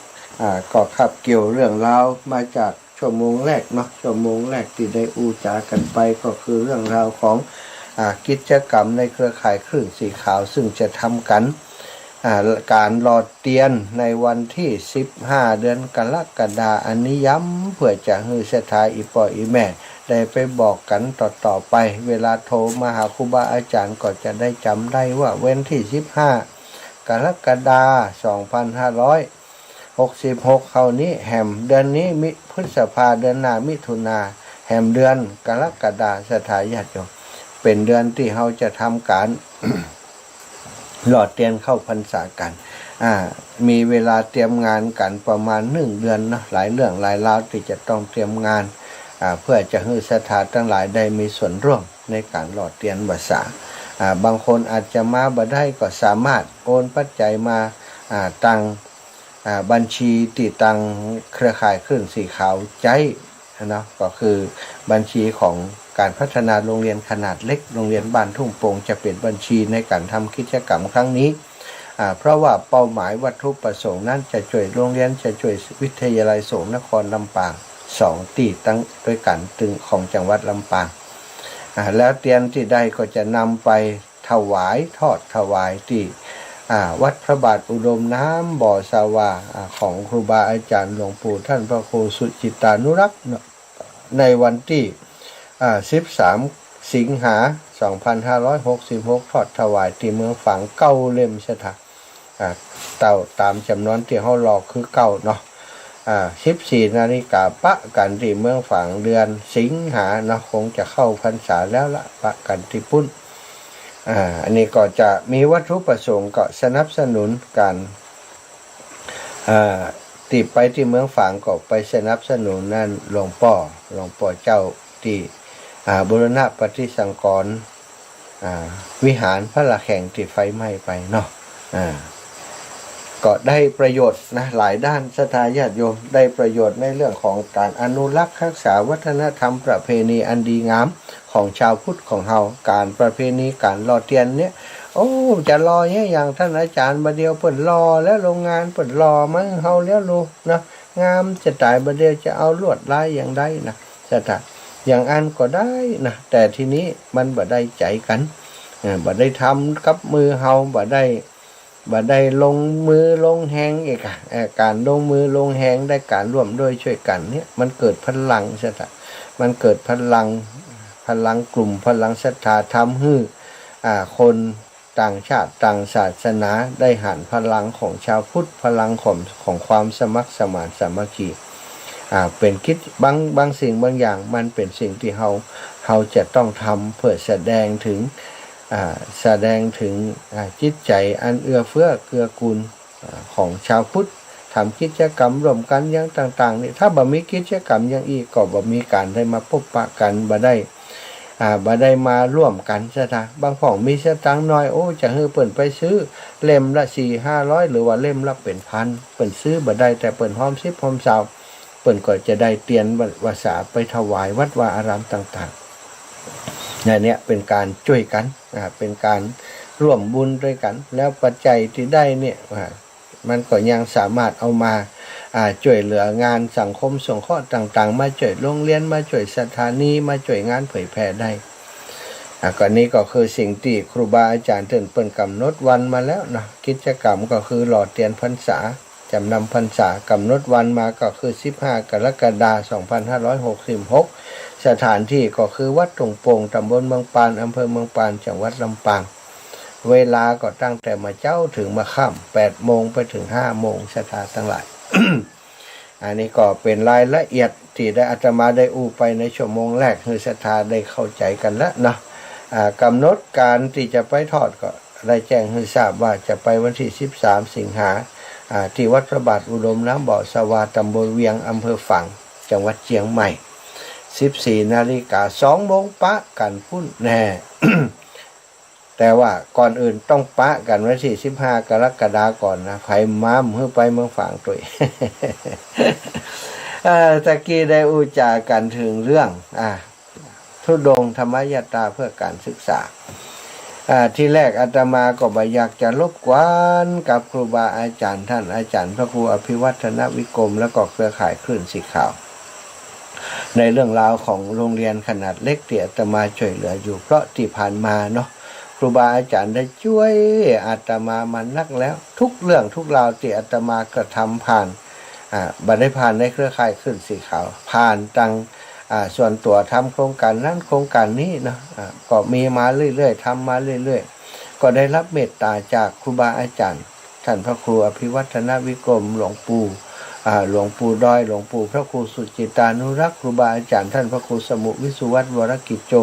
2ก็ขับเกี่ยวเรื่องราวมาจากชั่วโมงแรกเนาะชั่วโมงแรกที่ได้อูจากันไปก็คือเรื่องราวของกิจกรรมในเครือข่ายคลื่นสีขาวซึ่งจะทำกัน การหลอดเตียนในวันที่15 เดือนกรกฎาคมอันนี้ย้ำเพื่อจะให้ศรัทธาอีพ่ออีแม่ได้ไปบอกกันต่อไปเวลาโทรมาหาครูบาอาจารย์ก็จะได้จำได้ว่าวันที่15 กรกฎาคม 2566เขานี้แหมเดือนนี้พฤษภาเดือนหน้ามิถุนาแหมเดือนกรกฎาคมศรัทธาญาติโยมเป็นเดือนที่เราจะทำการ หลอดเตียนเข้าพรรษากันมีเวลาเตรียมงานกันประมาณ1 เดือนนะหลายเรื่องหลายราวที่จะต้องเตรียมงานเพื่อจะให้ศรัทธาทั้งหลายได้มีส่วนร่วมในการหลอดเตียนภาษาบางคนอาจจะมาบ่ได้ก็สามารถโอนปัจจัยมาตังบัญชีติดตังเครือข่ายคลื่นสีขาวใจนะก็คือบัญชีของการพัฒนาโรงเรียนขนาดเล็กโรงเรียนบ้านทุ่งโป่งจะเป็นบัญชีในการทำกิจกรรมครั้งนี้เพราะว่าเป้าหมายวัตถุประสงค์นั้นจะช่วยโรงเรียนจะช่วยวิทยาลัยสงฆ์นครลำปาง2 ที่ตั้งด้วยกันตึงของจังหวัดลำปางแล้วเตียนที่ได้ก็จะนำไปถวายทอดถวายที่วัดพระบาทอุดมน้ำบ่อสาวาของครูบาอาจารย์หลวงปู่ท่านพระครูสุจิตานุรักษ์ในวันที่13 สิงหาคม 2566ทอดถวายที่เมืองฝางเก้าเล่มสถาเต่าตามจำนวนที่เขาหลอกคือเก้าเนาะ14 นาฬิกาปะกันที่เมืองฝางเดือนสิงหาเนาะคงจะเข้าพรรษาแล้วละปะกันที่ปุ้นอันนี้ก็จะมีวัตถุประสงค์ก็สนับสนุนการติดไปที่เมืองฝางก็ไปสนับสนุนนั่นหลวงพ่อเจ้าที่บูรณะปฏิสังกรณ์วิหารพระละแข่งที่ไฟไหม้ไปเนาะก็ได้ประโยชน์นะหลายด้านศรัทธาญาติโยมได้ประโยชน์ในเรื่องของการอนุรักษ์รักษาวัฒนธรรมประเพณีอันดีงามของชาวพุทธของเฮาการประเพณีการหล่อเทียนเนี่ยจะรอเนี่ยอย่างท่านอาจารย์บดเดียวเปิดรอแล้วโรงงานเปิดรอมั้งเฮาแล้วรู้นะงามจะตายบดเดียวจะเอาลวดลายอย่างใดนะศรัทธาอย่างอันก็ได้นะแต่ทีนี้มันบ่ได้ใจกันบ่ได้ทำกับมือเฮาบ่ได้ลงมือลงแหงอีกการลงมือลงแหงได้การร่วมด้วยช่วยกันเนี่ยมันเกิดพลังใช่ไหมมันเกิดพลังกลุ่มพลังศรัทธาทำให้คนต่างชาติต่างศาสนาได้หันพลังของชาวพุทธพลังของความสมัครสมานสามัคคีเป็นคิดบางสิ่งบางอย่างมันเป็นสิ่งที่เราจะต้องทำเพื่อแสดงถึงจิตใจอันเอื้อเฟื้อเกื้อกูลของชาวพุทธทำกิจกรรมร่วมกันอย่างต่างๆนี่ถ้าบ่มีกิจกรรมอย่างอีกก็บ่มีการได้มาพบปะกันบ่ได้มาร่วมกันซะท่าบางของมีสตังค์น้อยจะให้เปิ่นไปซื้อเล่มละ 400-500 หรือว่าเล่มละเป็นพันเปิ่นซื้อบ่ได้แต่เปิ่นหอม10หอม20เปิ่นก็จะได้เตียนภาษาไปถวายวัดวาอารามต่างๆเนี่ยเป็นการช่วยกันเป็นการร่วมบุญด้วยกันแล้วปัจจัยที่ได้เนี่ยมันก็ยังสามารถเอามาช่วยเหลืองานสังคมสงเคราะห์ต่างๆมาช่วยโรงเรียนมาช่วยสถานีมาช่วยงานเผยแพร่ได้ก็นี้ก็คือสิ่งที่ครูบาอาจารย์เปิ้นกำหนดวันมาแล้วนะกิจกรรมก็คือหล่อเทียนพรรษาจำนำพรรษากำหนดวันมาก็คือ15 กรกฎาคม 2566สถานที่ก็คือวัดทุ่งโป่งตำบลเมืองปานอำเภอเมืองปานจังหวัดลำปางเวลาก็ตั้งแต่มาเจ้าถึงมาค่ำ8 โมงไปถึง5 โมงศรัทธาทั้งหลาย อันนี้ก็เป็นรายละเอียดที่ได้อาตมาได้อู้ไปในชั่วโมงแรกคือศรัทธาได้เข้าใจกันแล้วเนาะกำหนดการที่จะไปทอดก็ได้แจ้งให้ทราบว่าจะไปวันที่13 สิงหาที่วัดพระบาทอุดมน้ำบ่อสวาตำบลเวียงอำเภอฝางจังหวัดเชียงใหม่14 นาฬิกา 2 โมงปะกันพุ่นแน่ แต่ว่าก่อนอื่นต้องปะกันวันที่15 กรกฎาคมก่อนนะไผม้ามเพื่อไปเมืองฝางตัว ตะกี้ได้อุจากันถึงเรื่องธุดงค์ธรรมยตราเพื่อการศึกษาที่แรกอาตมาก็บ่อยากจะรบกวนกับครูบาอาจารย์ท่านอาจารย์พระครูอภิวัฒนวิกรมแล้วก็เครือข่ายคลื่นสีขาวในเรื่องราวของโรงเรียนขนาดเล็กที่อาตมาช่วยเหลืออยู่เพราะที่ผ่านมาเนาะ ครูบาอาจารย์ได้ช่วยอาตมามันนักแล้วทุกเรื่องทุกราวที่อาตมากระทำผ่านบัได้ผ่านในเครือข่ายขึ้นสีขาวผ่านตังส่วนตัวทำโครงการนั้นโครงการนี้นะก็มีมาเรื่อยๆทำมาเรื่อยๆก็ได้รับเมตตาจากครูบาอาจารย์ท่านพระครูอภิวัฒนวิกรมหลวงปู่หลวงปู่ดอยหลวงปู่พระครูสุจิตานุรักษ์ครูบาอาจารย์ท่านพระครูสมุวิสุวัฒน์วรกิจโจ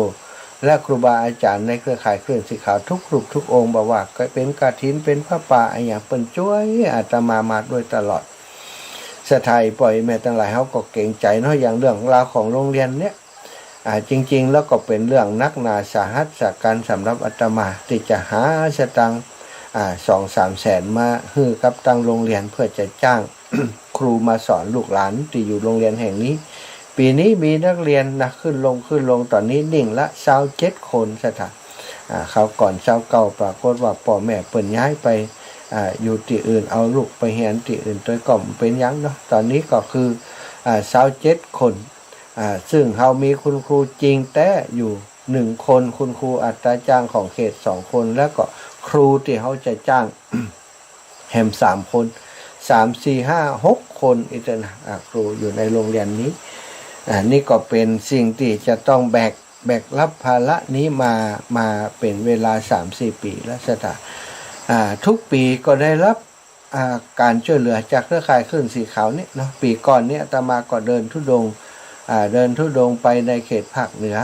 และครูบาอาจารย์ในเครือข่ายเคลื่อนสีขาวทุกรูปทุกองค์บอกว่าก็เป็นกฐินเป็นพระป่าอย่างเปิ้นช่วยอาตมามาโดยตลอดสถายปล่อยแม่ทั้งหลายเขาก็เก่งใจเนาะอย่างเรื่องราวของโรงเรียนเนี้ยจริงๆแล้วก็เป็นเรื่องนักหนาสาหัสจากการสำหรับอาตมาที่จะหาสตังค์2-3 แสนมาฮือกับตั้งโรงเรียนเพื่อจะจ้าง ครูมาสอนลูกหลานที่อยู่โรงเรียนแห่งนี้ปีนี้มีนักเรียนนะขึ้นลงตอนนี้นิ่งละ27 คนสถานเขาก่อน29ปรากฏว่าพ่อแม่เปิ่นย้ายไปอยู่ที่อื่นเอาลูกไปเรียนที่อื่นโดยก็เป็นยังเนาะตอนนี้ก็คือ27 คนซึ่งเขามีคุณครูจริงแต่อยู่1 คนคุณครูอัตราจ้างของเขต2 คนแล้วก็ครูที่เขาจะจ้าง แฮม3 คน3 4 5 6 คนอีกนะครูอยู่ในโรงเรียนนี้นี่ก็เป็นสิ่งที่จะต้องแบกรับภาระนี้มาเป็นเวลา 3-4 ปีแล้วสถานทุกปีก็ได้รับการช่วยเหลือจากเครือข่ายขึ้นสีขาวนี่เนาะปีก่อนนี้อาตมาก็เดินธุดงค์ไปในเขตภาคเหนือ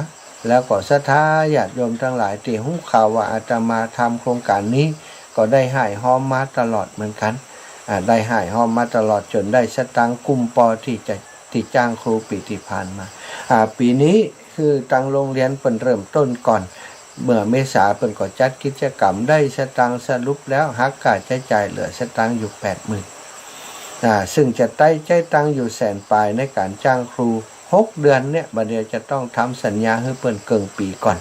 แล้วก็ศรัทธาญาติโยมทั้งหลายที่ฮู้ข่าวว่าอาตมาทำโครงการนี้ก็ได้ให้ห้อมมาตลอดเหมือนกันได้ให้ห้อมมาตลอดจนได้สตังค์กุมปอที่จ้างครูปีที่ผ่านมาปีนี้คือทางโรงเรียนเปิ่นเริ่มต้นก่อนเมื่อเมษาเปิ่นก็จัดกิจกรรมได้สตังค์สรุปแล้วหักค่าใช้จ่ายเหลือสตังค์อยู่ 80,000ซึ่งจะได้ใช้ตังค์อยู่100,000 ปลายในการจ้างครู6 เดือนเนี่ยบัดเดี๋ยวจะต้องทำสัญญาให้เปิ่นเกินปีก่อน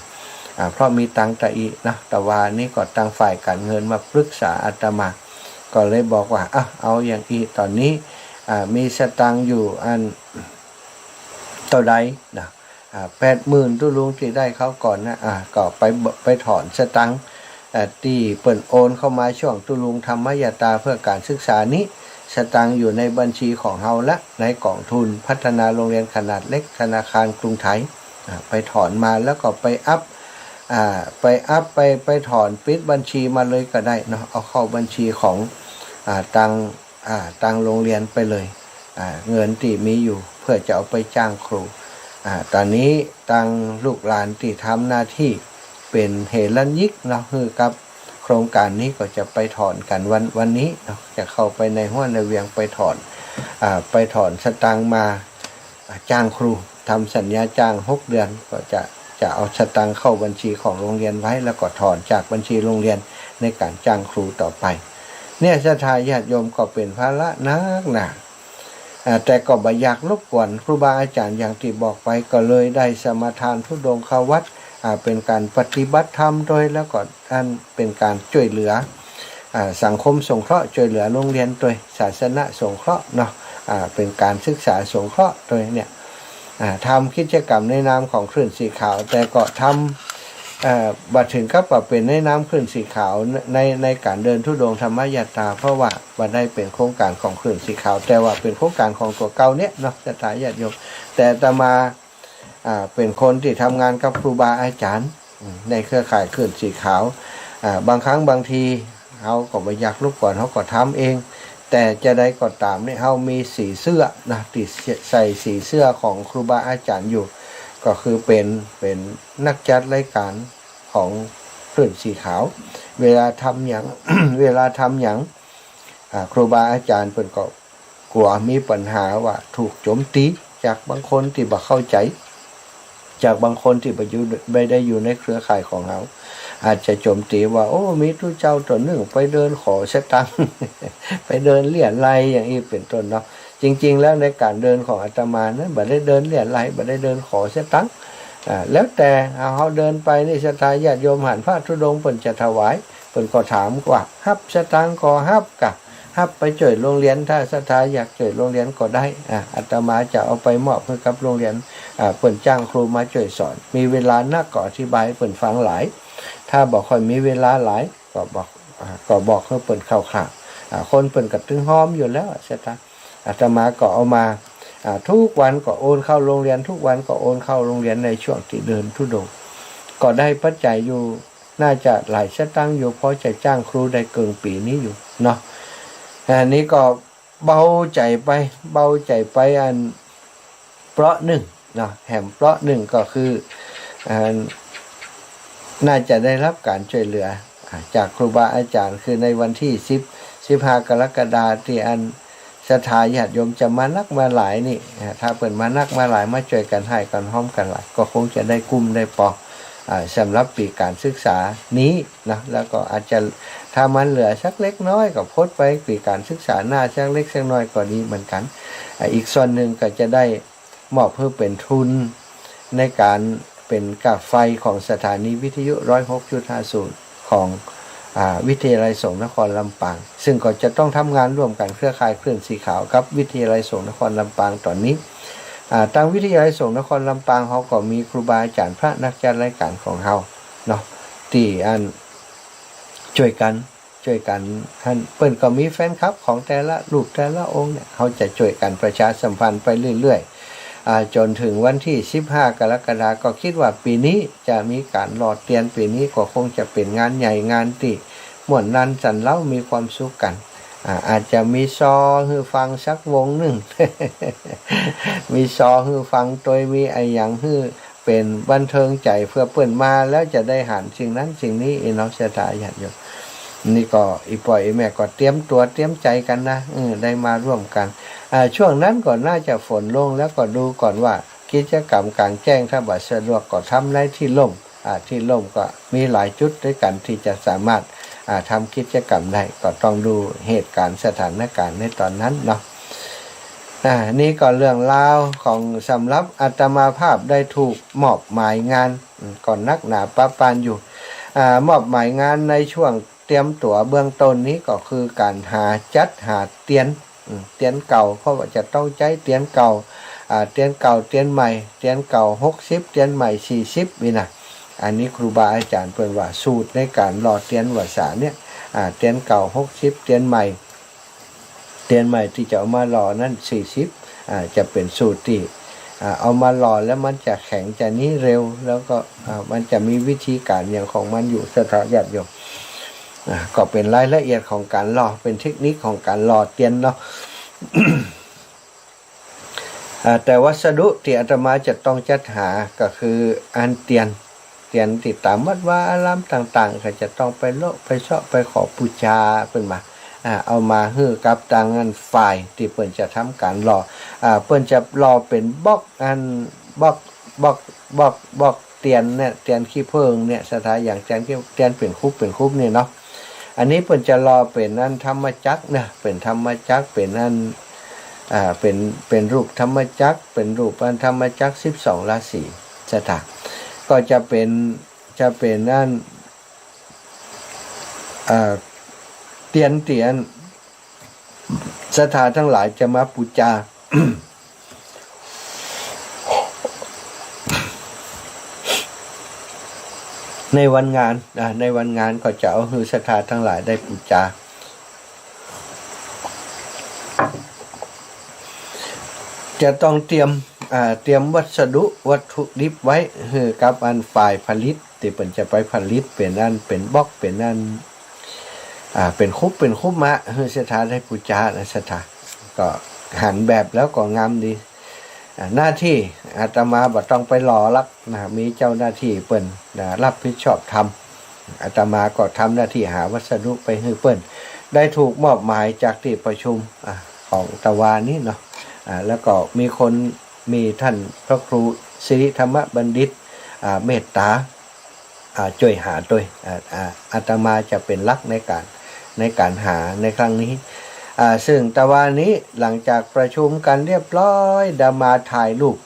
เพราะมีตังค์ตะอีนะแต่ว่านี่ก็ตั้งฝ่ายการเงินมาปรึกษาอาตมาก็เลยบอกว่าเอาอย่างอีตอนนี้มีสตังค์อยู่อันเท่าใดนะ80,000ตุลุงที่ได้เขาก่อนนะก็ไปถอนสตังค์ที่เปิ่นโอนเข้ามาช่วงตุลุงธรรมยตาเพื่อการศึกษานี้สตังค์อยู่ในบัญชีของเฮาและในกองทุนพัฒนาโรงเรียนขนาดเล็กธนาคารกรุงไทยไปถอนมาแล้วก็ไปไปถอนปิดบัญชีมาเลยก็ได้เนาะเอาเข้าบัญชีของตังโรงเรียนไปเลยเงินที่มีอยู่เพื่อจะเอาไปจ้างครูตอนนี้ตังลูกหลานที่ทำหน้าที่เป็นเฮลันยิกเนาะคือกับโครงการนี้ก็จะไปถอนกันวันนี้เนาะจะเข้าไปในห้วยในเวียงไปถอนสตังค์มาจ้างครูทำสัญญาจ้าง6 เดือนก็จะเอาสตังค์เข้าบัญชีของโรงเรียนไว้แล้วก็ถอนจากบัญชีโรงเรียนในการจ้างครูต่อไปเนี่ยศรัทธาญาติโยมก็เป็นภาระนักหนาแต่ก็บ่อยากรบกวนครูบาอาจารย์อย่างที่บอกไปก็เลยได้สมาทานธุดงค์เข้าวัดเป็นการปฏิบัติธรรมโดยแล้วก็เป็นการช่วยเหลือสังคมสงเคราะห์ช่วยเหลือโรงเรียนโดยศาสนาสงเคราะห์เนาะเป็นการศึกษาสงเคราะห์โดยเนี่ยทำกิจกรรมในนามของคลื่นสีขาวแต่ก็ทำบัดถึงกับเป็นในน้ำคลื่นสีขาวในการเดินธุดงค์ธรรมยตาเพราะว่าบัดได้เป็นโครงการของคลื่นสีขาวแต่ว่าเป็นโครงการของตัวเก่าเนี่ยเนาะศรัทธาญาติโยมแต่อาตมาเป็นคนที่ทำงานกับครูบาอาจารย์ในเครือข่ายคลื่นสีขาวบางครั้งบางทีเขาก็ไม่อยากรบกวนเขาก็ทำเองแต่จะได้ก็ตามเนี่ยเขามีสีเสื้อนะติดใส่สีเสื้อของครูบาอาจารย์อยู่ก็คือเป็นนักจัดรายการของคลื่นสีขาวเวลาทำอย่าง ครูบาอาจารย์เพิ่นก็กลัวมีปัญหาว่าถูกโจมตีจากบางคนที่บ่เข้าใจจากบางคนที่ไม่ได้อยู่ในเครือข่ายของเขาอาจจะโจมตีว่าโอ้มีทุเจ้าตัวหนึ่งไปเดินขอสตังค์ ไปเดินเลี่ยไรอย่างนี้เป็นต้นเนาะจริงๆแล้วในการเดินของอาตมานั้นบ่ได้เดินเลี่ยไรบ่ได้เดินขอสตังค์แล้วแต่เขาเดินไปนี่ศรัทธาญาติโยมหันพระธุดงค์เพิ่นจะถวายเพิ่นก็ถามว่าฮับสตังค์ก็ฮับกะฮับไปช่วยโรงเรียนถ้าศรัทธาอยากช่วยโรงเรียนก็ได้อาตมาจะเอาไปมอบให้กับโรงเรียนเพิ่นจ้างครูมาช่วยสอนมีเวลานักก็อธิบายเพิ่นฟังหลาย ถ้าบอกค่อยมีเวลาหลายก็บอกให้เปิ่นข่าวๆคนเปิ่นกับตึงหอมอยู่แล้วใช่ไหมอาตมาก็เอามาทุกวันก็โอนเข้าโรงเรียนทุกวันก็โอนเข้าโรงเรียนในช่วงที่เดินธุดงค์ก็ได้ปัจจัยอยู่น่าจะหลายสตางค์อยู่เพราะจะจ้างครูได้เกินปีนี้อยู่เนาะอันนี้ก็เบาใจไปอันเพราะหนึ่งเนาะแหมเพราะหนึ่งก็คือน่าจะได้รับการช่วยเหลือจากครูบาอาจารย์คือในวันที่15 กรกฎาคมที่อันสถาญาติโยมจะมานักมาหลายนี่ถ้าเปิดมานักมาหลายมาช่วยกันให้กันห้อมกันหลายก็คงจะได้กุ้มได้ปอกสำหรับปีการศึกษานี้นะแล้วก็อาจจะถ้ามันเหลือสักเล็กน้อยก็พดไปปีการศึกษาหน้าสักเล็กสักน้อยก็ดีเหมือนกันอีกส่วนหนึ่งก็จะได้มอบเพื่อเป็นทุนในการเป็นกราฟไฟของสถานีวิทยุ 106.50 ของวิทยาลัยสงฆ์นครลำปางซึ่งก็จะต้องทำงานร่วมกันเครือข่ายคลื่นสีขาวกับวิทยาลัยสงฆ์นครลำปางตอนนี้ทางวิทยาลัยสงฆ์นครลำปางเขาก็มีครูบาอาจารย์พระนักจัดรายการของเขาเนาะที่อันช่วยกันท่านเปิ้นก็มีแฟนคลับของแต่ละรูปแต่ละองค์เนี่ยเขาจะช่วยกันประชาสัมพันธ์ไปเรื่อยๆจนถึงวันที่15 กรกฎาคมก็คิดว่าปีนี้จะมีการหลอดเตียนปีนี้ก็คงจะเป็นงานใหญ่งานที่ม่วนนันสันเล่ามีความสุขกันอาจจะมีซอฮือฟังสักวงหนึ่ง มีซอฮือฟังโดยมีไอ้อย่างฮือเป็นบันเทิงใจเพื่อเปิ่นมาแล้วจะได้หันสิ่งนั้นสิ่งนี้เนาะสถาญาติโยมนี่ก็อีปล่อยแม่ก็เตรียมตัวเตรียมใจกันนะได้มาร่วมกันช่วงนั้นก่อนน่าจะฝนลงแล้วก็ดูก่อนว่ากิจกรรมกลางแจ้งถ้าบัดสะดวกก็ทำได้ที่ร่มที่ร่มก็มีหลายจุดด้วยกันที่จะสามารถทำกิจกรรมได้ก็ต้องดูเหตุการณ์สถานการณ์ในตอนนั้นเนาะนี่ก็เรื่องราวของสำหรับอาตมาภาพได้ถูกมอบหมายงานก่อนนักหนาปะปานอยู่มอบหมายงานในช่วงเตรียมตัวเบื้องต้นนี้ก็คือการหาเตียนเก่าเพราะว่าจะต้องใช้เตียนเก่าเตียนเก่าเตียนใหม่เตียนเก่า60เตียนใหม่40นี่นะอันนี้ครูบาอาจารย์เพิ่นว่าสูตรในการหล่อเตียนวสาเนี่ยเตียนเก่า60เตียนใหม่ที่จะเอามาหล่อนั้น40จะเป็นสูตรที่เอามาหล่อแล้วมันจะแข็งจะนี้เร็วแล้วก็มันจะมีวิธีการอย่างของมันอยู่สถาญาติโยมก็เป็นรายละเอียดของการหล่อเป็นเทคนิคของการหล่อเตียนเนาะ แต่วัสดุที่อาตมาจะต้องจัดหาก็คืออันเตียนติดตามวัดวาอารามต่างๆก็จะต้องไปโลไปเชาะไปขอบูชาเพิ่นมาเอามาฮื้อกับทางงานฝ่ายที่เพิ่นจะทำการหล่อเพิ่นจะหล่อเป็นบล็อกอันบล็อกเตียนเนี่ยเตียนขี้เพิงเนี่ยสถาอย่างเตียนเป็นคุบนี่เนาะอันนี้เพิ่นจะหล่อเป็นอันธรรมจักรเนี่ยเป็นธรรมจักรเป็นอันเป็นรูปธรรมจักรเป็นรูปอันธรรมจักร12ราศีสถาก็จะเป็นนั่นเตียนสถาทั้งหลายจะมาบูชา ในวันงานก็จะเอาฮือสถาทั้งหลายได้บูชาจะต้องเตรียมวัตถุดิบไว้คือกับอันฝ่ายผลิตที่เพิ่นจะไปผลิตเป็นอันเป็นบล็อกเป็นอันเป็นคุบมาคือสถานได้บูชานะสถานก็หันแบบแล้วก็งามดีหน้าที่อาตมาบ่ต้องไปรอรับมีเจ้าหน้าที่เปิ้นรับผิดชอบทำอาตมาก็ทำหน้าที่หาวัสดุไปให้เปิ้นได้ถูกมอบหมายจากที่ประชุมของตะวานี้เนาะแล้วก็มีท่านพระครูสิริธรรมบัณฑิตเมตตาช่วยหาโดยอาตมาจะเป็นหลักในการหาในครั้งนี้ซึ่งตะวันนี้หลังจากประชุมกันเรียบร้อยดามาถ่ายรูป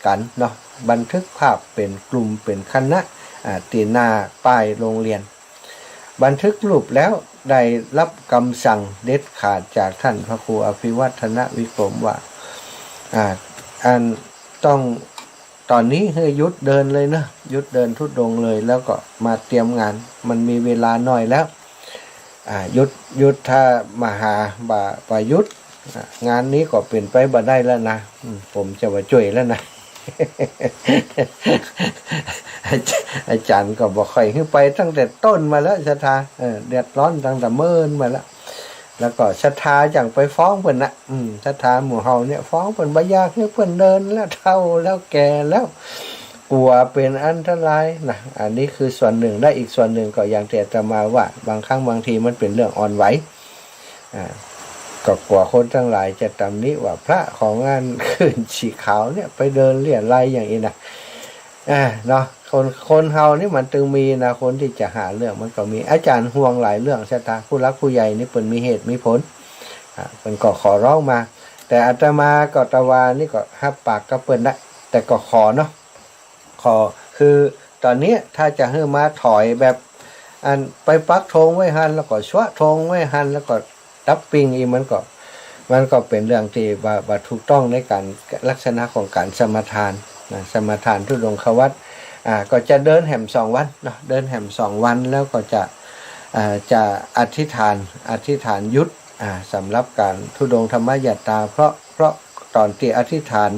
กันเนาะบันทึกภาพเป็นกลุ่มเป็นคณะตีหน้าป้ายโรงเรียนบันทึกรูปแล้วได้รับคำสั่งเด็ดขาดจากท่านพระครูอภิวัฒนวิกรมว่าอันต้อง ตอนนี้ให้หยุดเดินเลยนะหยุดเดินทุดงค์เลยแล้วก็มาเตรียมงานมันมีเวลาหน่อยแล้วหยุดถ้ามาหาบ่าหยุดงานนี้ก็เป็นไปบ่ได้แล้วนะผมจะมาช่วยแล้วนะ อาจารย์ก็บอกค่อยขึ้นไปตั้งแต่ต้นมาแล้วศรัทธาเดือดร้อนตั้งแต่เมื่อมาแล้วก็ศรัทธาจังไปฟ้องเพิ่นนะศรัทธาหมู่เฮาเนี่ยฟ้องเพิ่นบ่อยากให้เพิ่นเดินแล้วเฒ่าแล้วแก่แล้วกลัวเป็นอันตรายนะอันนี้คือส่วนหนึ่งได้อีกส่วนหนึ่งก็อย่างที่อาตมาว่าบางครั้งบางทีมันเป็นเรื่องอ่อนไหวก็กลัวคนทั้งหลายจะตำหนิว่าพระของงานขึ้นฉีขาวเนี่ยไปเดินเลี่ยไรอย่างนี้นะเนาะคนเฮานี่มันตึงมีนะคนที่จะหาเรื่องมันก็มีอาจารย์ห่วงหลายเรื่องชะตาผู้รักผู้ใหญ่นี่เปิ่นมีเหตุมีผลเปิ่นก็ขอร้องมาแต่อาตมาก็ตะวานี่ก็ฮับปากกับเปิ่นนะแต่ก็ขอเนาะขอคือตอนนี้ถ้าจะให้มาถอยแบบอันไปปักธงไว้หันแล้วก็ชวะธงไว้หันแล้วก็ดับปิงอีมันก็เป็นเรื่องที่ว่าถูกต้องในการลักษณะของการสมทานนะสมทานทุดงควัตรก็จะเดินแหม2 วันเนาะเดินแหม2 วันแล้วก็จะอธิษฐานยุทธสำหรับการทุดงธรรมยตราเพราะตอนที่อธิษฐาน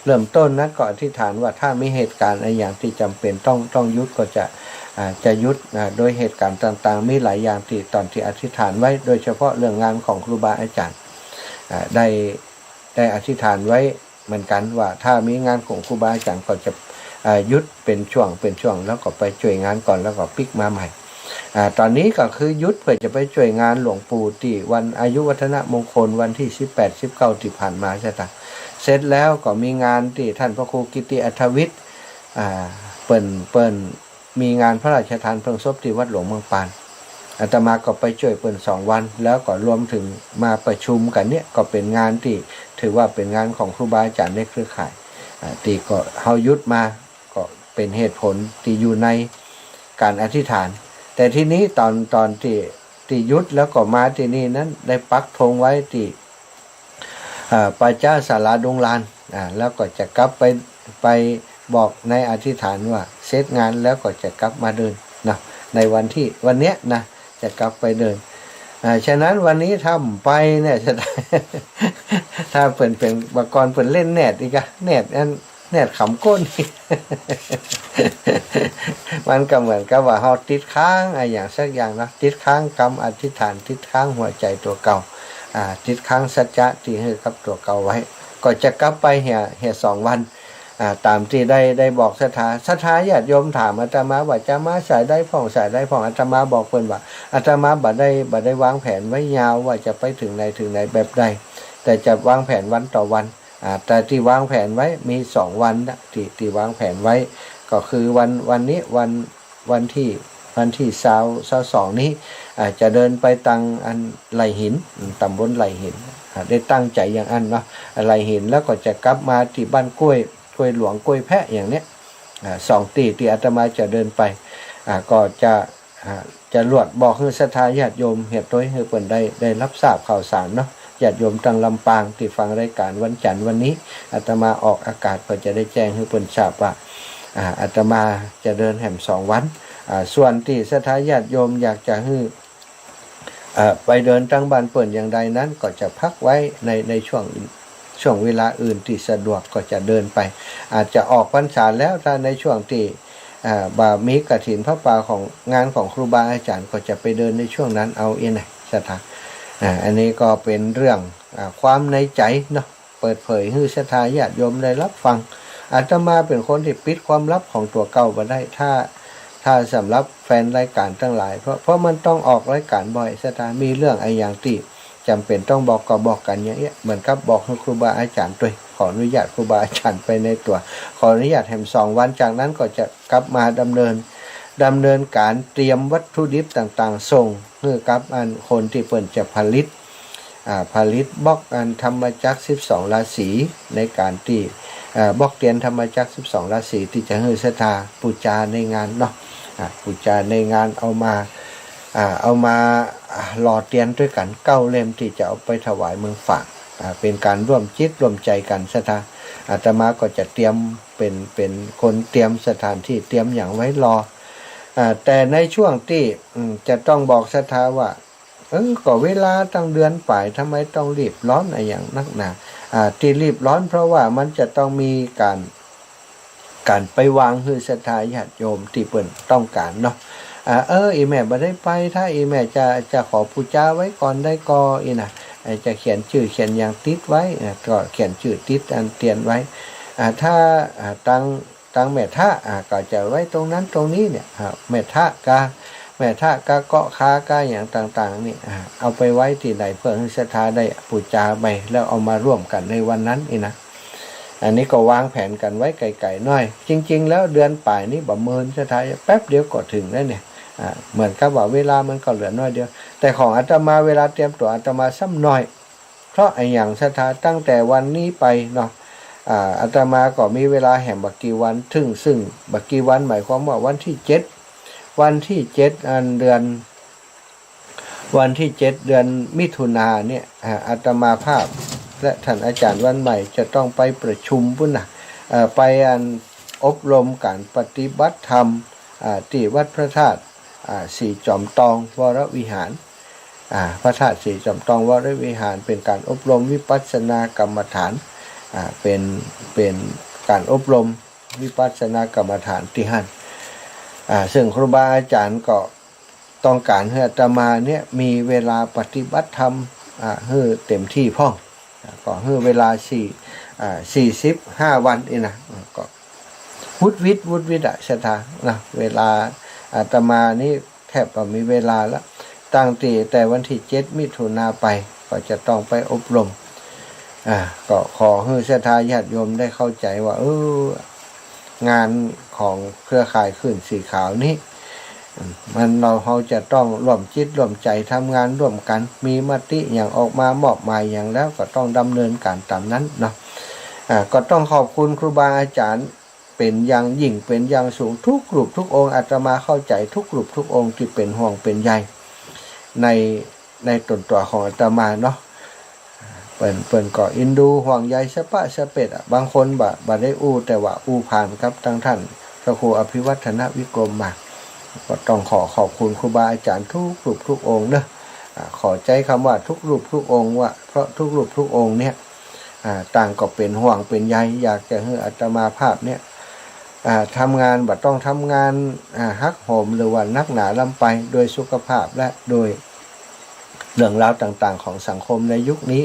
เริ่มต้นนั้นก็อธิษฐานว่าถ้ามีเหตุการณ์อะไรอย่างที่จำเป็นต้องยุทธก็จะยุทธโดยเหตุการณ์ต่างๆมีหลายอย่างที่ตอนที่อธิษฐานไว้โดยเฉพาะเรื่องงานของครูบาอาจารย์ได้อธิษฐานไว้เหมือนกันว่าถ้ามีงานของครูบาอาจารย์ก็จะยุดเป็นช่วงแล้วก็ไปช่วยงานก่อนแล้วก็ปิกมาใหม่ตอนนี้ก็คือยุดเพื่อจะไปช่วยงานหลวงปู่ที่วันอายุวัฒนมงคลวันที่18-19ที่ผ่านมาใช่ไหมเสร็จแล้วก็มีงานที่ท่านพระครูกิติอัธวิทย์เปิ้นมีงานพระราชทานเพลิงศพที่วัดหลวงเมืองปานอาตมาก็ไปช่วยเปิ้น2 วันแล้วก็รวมถึงมาประชุมกันเนี่ยก็เป็นงานที่ถือว่าเป็นงานของครูบาอาจารย์ในเครือข่ายที่ก็เฮายุดมาก็เป็นเหตุผลที่อยู่ในการอธิษฐานแต่ที่นี้ตอนที่ยุดแล้วก็มาที่นี่นั้นได้ปักธงไว้ที่ป่าจ้าศาลาดงลานแล้วก็จะกลับไปบอกในอธิษฐานว่าเสร็จงานแล้วก็จะกลับมาเดินนะในวันเนี้ยนะจะกลับไปเดินฉะนั้นวันนี้ทำไปเนี่ยจะถ้าเป็นบกรเปิ่นเล่นแนดอีกอะแนดขำก้น มันก็เหมือนกับว่าเฮาติดค้างอย่างสักอย่างนะติดค้างกรรมอธิษฐานติดค้างหัวใจตัวเก่าติดค้างสัจจะที่ให้กับตัวเก่าไว้ก็จะกลับไปเหี่ย2 วันตามที่ได้บอกศรัทธาญาติโยมถามอาตมาว่าจะมาสายได้ผ่องอาตมาบอกเพิ่นว่าอาตมาบ่ได้วางแผนไว้ยาวว่าจะไปถึงไหนแบบใดแต่จะวางแผนวันต่อวันแต่ที่วางแผนไว้มี2 วันนะที่วางแผนไว้ก็คือวันนี้วันที่22นี้จะเดินไปตังอันไหลหินตำบลไหลหินได้ตั้งใจอย่างอันเนาะไหลหินแล้วก็จะกลับมาที่บ้านกล้วยหลวงกล้วยแพะอย่างเนี้ย2 ที่อาตมาจะเดินไปก็จะลวดบอกให้ศรัทธาญาติโยมเหตุโดยให้เพิ่นได้รับทราบข่าวสารเนาะญาติโยมทางลำปางที่ฟังรายการวันจันทร์วันนี้อาตมาออกอากาศเพื่อจะได้แจ้งให้เพิ่นทราบว่าอาตมาจะเดินแหม2 วันส่วนที่ศรัทธาญาติโยมอยากจะให้ไปเดินตั้งบ้านเปิ่นอย่างใดนั้นก็จะพักไว้ในช่วงเวลาอื่นที่สะดวกก็จะเดินไปอาจจะออกพรรษาแล้วถ้าในช่วงที่มีกฐินพระป่าของงานของครูบาอาจารย์ก็จะไปเดินในช่วงนั้นเอาเองนะศรัทธาอันนี้ก็เป็นเรื่องความในใจเนาะเปิดเผยให้ศรัทธาญาติโยมได้รับฟังอาตมาเป็นคนที่ปิดความลับของตัวเก่าบ่ได้ถ้าสำหรับแฟนรายการทั้งหลายเพราะมันต้องออกรายการบ่อยศรัทธามีเรื่องไอ้อย่างที่จำเป็นต้องบอกก็บอกกันอย่างเงี้ยเหมือนกับบอกให้ครูบาอาจารย์ด้วยขออนุญาตครูบาอาจารย์ไปในตัวขออนุญาตแหม2 วันจากนั้นก็จะกลับมาดำเนินการเตรียมวัตถุดิบต่างๆส่งเพื่อกับคนที่เปิ่นจะผลิตบล็อกธรรมจักร12 ราศีในการที่บล็อกเตียนธรรมจักร12 ราศีที่จะให้ศรัทธาปูจาในงานเนาะปูจาในงานเอามาหล่อเตียนด้วยกัน9 เล่มที่จะเอาไปถวายเมืองฝากเป็นการร่วมจิตร่วมใจกันศรัทธา อาตมาก็จะเตรียมเป็นคนเตรียมสถานที่เตรียมอย่างไว้รอแต่ในช่วงที่จะต้องบอกศรัทธาว่าก็เวลาตั้งเดือนป่ายทำไมต้องรีบร้อนอะไรอย่างนักหนาที่รีบร้อนเพราะว่ามันจะต้องมีการไปวางคือศรัทธาญาติโยมที่เปิ่นต้องการเนาะอีแม่บ่ได้ไปถ้าอีแม่จะขอปูจาไว้ก่อนได้ก็นะจะเขียนชื่อเขียนอย่างติดไว้ก็เขียนชื่อติดอันเตียนไว้ถ้าตั้งแม่ท่าก็จะไว้ตรงนั้นตรงนี้เนี่ยแม่ท่ากาเกาะคากาอย่างต่างๆนี่เอาไปไว้ที่ไหนเพื่อให้ศรัทธาได้ปูจาไปแล้วเอามาร่วมกันในวันนั้นนะอันนี้ก็วางแผนกันไว้ไกลๆหน่อยจริงๆแล้วเดือนป่ายนี้บ่เมินศรัทธาแป๊บเดียวก็ถึงแล้วเนี่ยเหมือนกับว่าเวลามันก็เหลือน้อยเดียวแต่ของอาตมาเวลาเตรียมตัวอาตมาซ้ำน้อยเพราะไอ้อย่างศรัทธาตั้งแต่วันนี้ไปเนาะอาตมาก็มีเวลาแห่งบักกี่วันซึ่งบักกี่วันหมายความว่าวันที่7เดือนวันที่7เดือนมิถุนายนเนี่ยอาตมาภาพและท่านอาจารย์วันใหม่จะต้องไปประชุมพุ่นนะไปอบรมการปฏิบัติธรรมที่วัดพระธาตุสีจอมตองวรวิหารพระธาตุสีจอมตองวรวิหารเป็นการอบรมวิปัสสนากรรมฐานเป็นการอบรมวิปัสสนากรรมฐานที่หั่นซึ่งครูบาอาจารย์ก็ต้องการให้อาตมาเนี่ยมีเวลาปฏิบัติธรรมให้เต็มที่พ่องก็ให้เวลา45 วันนะก็วุฒิวิทย์ศรัทธานะเวลาอาตมานี่แทบจะมีเวลาแล้วตั้งแต่วันที่7มิถุนายนไปก็จะต้องไปอบรมก็ขอให้ศรัทธาญาติโยมได้เข้าใจว่างานของเครือข่ายขึ้นสีขาวนี้เราจะต้องร่วมจิตร่วมใจทำงานร่วมกันมีมติอย่างออกมามอบหมายอย่างแล้วก็ต้องดำเนินการตามนั้นเนาะก็ต้องขอบคุณครูบาอาจารย์เป็นอย่างยิ่งเป็นอย่างสูงทุกกลุ่มทุกองค์อาตมาเข้าใจทุกกลุ่มทุกองค์ที่เป็นห่วงเป็นใยในตนตัวของอาตมาเนาะเปิ่นก็อินดูห่วงใยสะปะสะเป็ดบางคนบ่ได้อู้แต่ว่าอู้ผ่านครับทั้งท่านพระครูอภิวัฒนวิกรมมาก็ต้องขอบคุณครูบาอาจารย์ทุกรูปทุกองค์เนอะขอใจคำว่าทุกรูปทุกองค์ว่าเพราะทุกรูปทุกองค์เนี่ยต่างก็เป็นห่วงเป็นใยอยากจะให้อาตมาภาพเนี่ยทำงานบ่ต้องทำงานฮักโหมหรือว่านักหนาลำไปโดยสุขภาพและโดยเรื่องราวต่างๆของสังคมในยุคนี้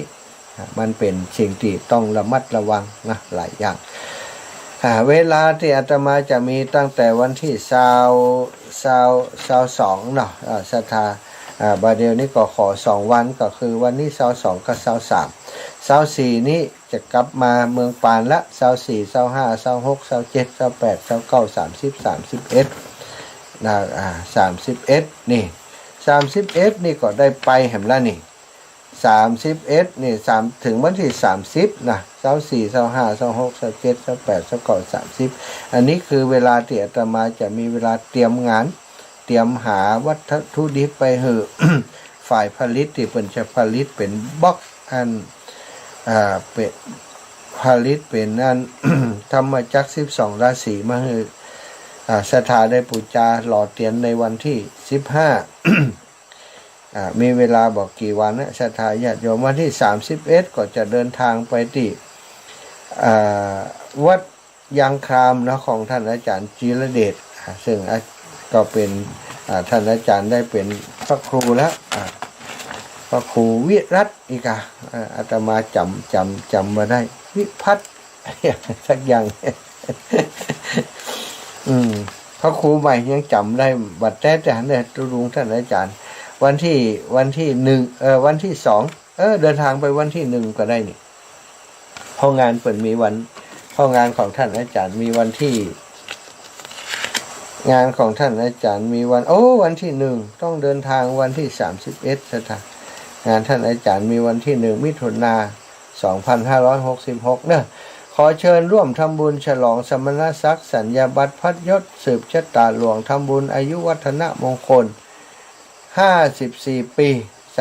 มันเป็นสิ่งที่ต้องระมัดระวังนะหลายอย่างเวลาที่อาตมาจะมีตั้งแต่วันที่22เนาะศรัทธาบาเดียวนี้ก็ขอ2วันก็คือวันนี้22กับ23 24นี้จะกลับมาเมืองปานละ24 25 26 27 28 29 30 31นะ31นี่31นี่ก็ได้ไปแห่มละนี่31นี่3ถึงวันที่30นะ24 25 26 27 28 29 30อันนี้คือเวลาที่อาตมาจะมีเวลาเตรียมงานเตรียมหาวัตถุดิบไปเหอะ ฝ่ายผลิตที่เพิ่นจะผลิตเป็นบล็อกอันเป็นผลิตเป็นอัน ธรรมจักร12ราศีมาเหอะศรัทธาได้ปูจาหล่อเตียนในวันที่15มีเวลาบอกกี่วันนะศรัทธาญาติโยมวันที่31ก็จะเดินทางไปที่วัดยางครามนะของท่านอาจารย์จีรเดชซึ่งก็เป็นท่านอาจารย์ได้เป็นพระครูแล้วพระครูวิรัตอีกอาตมาจำมาได้วิพัฒน์สักอย่าง พระครูใหม่ยังจำได้บัดแต่เนี่ยตุลุงท่านอาจารย์วันที่1วันที่2เดินทางไปวันที่1ก็ได้นี่เพราะงานเปิดมีวันเพราะงานของท่านอาจารย์มีวันที่งานของท่านอาจารย์มีวันที่1ต้องเดินทางวันที่31สถานงานท่านอาจารย์มีวันที่1มิถุนายน2566เนอะขอเชิญร่วมทำบุญฉลองสมณศักดิ์สัญญาบัตรพัดยศสืบชะตาหลวงทำบุญอายุวัฒนมงคล54 ปี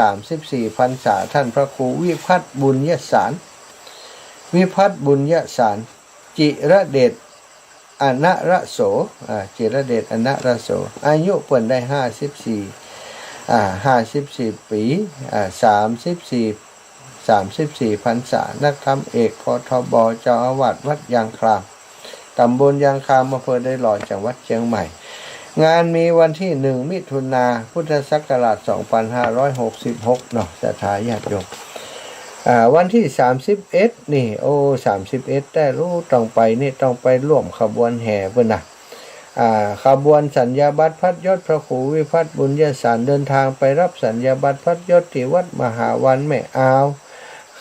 34 พรรษาท่านพระครูวิพัฒน์บุญยสาร วิพัฒน์บุญยสารจิระเดชอนะระโสจิระเดชอนะระโสอายุเพิ่นได้54 ปี34พรรษานักธรรมเอกพทบเจ้าอาวาสวัดยางครามตำบลยางครามอำเภอได้หล่อจังหวัดเชียงใหม่งานมีวันที่1 มิถุนายนพุทธศักราช2566เนาะสถาญาติโยมวันที่31นี่31แต่รู้ต้องไปนี่ต้องไปร่วมขบวนแห่เพิ่นน่ะขบวนสัญญาบัตรพัดยศพระครูวิพัฒน์บุญยสารเดินทางไปรับสัญญาบัตรพัดยศที่วัดมหาวันแม่อาว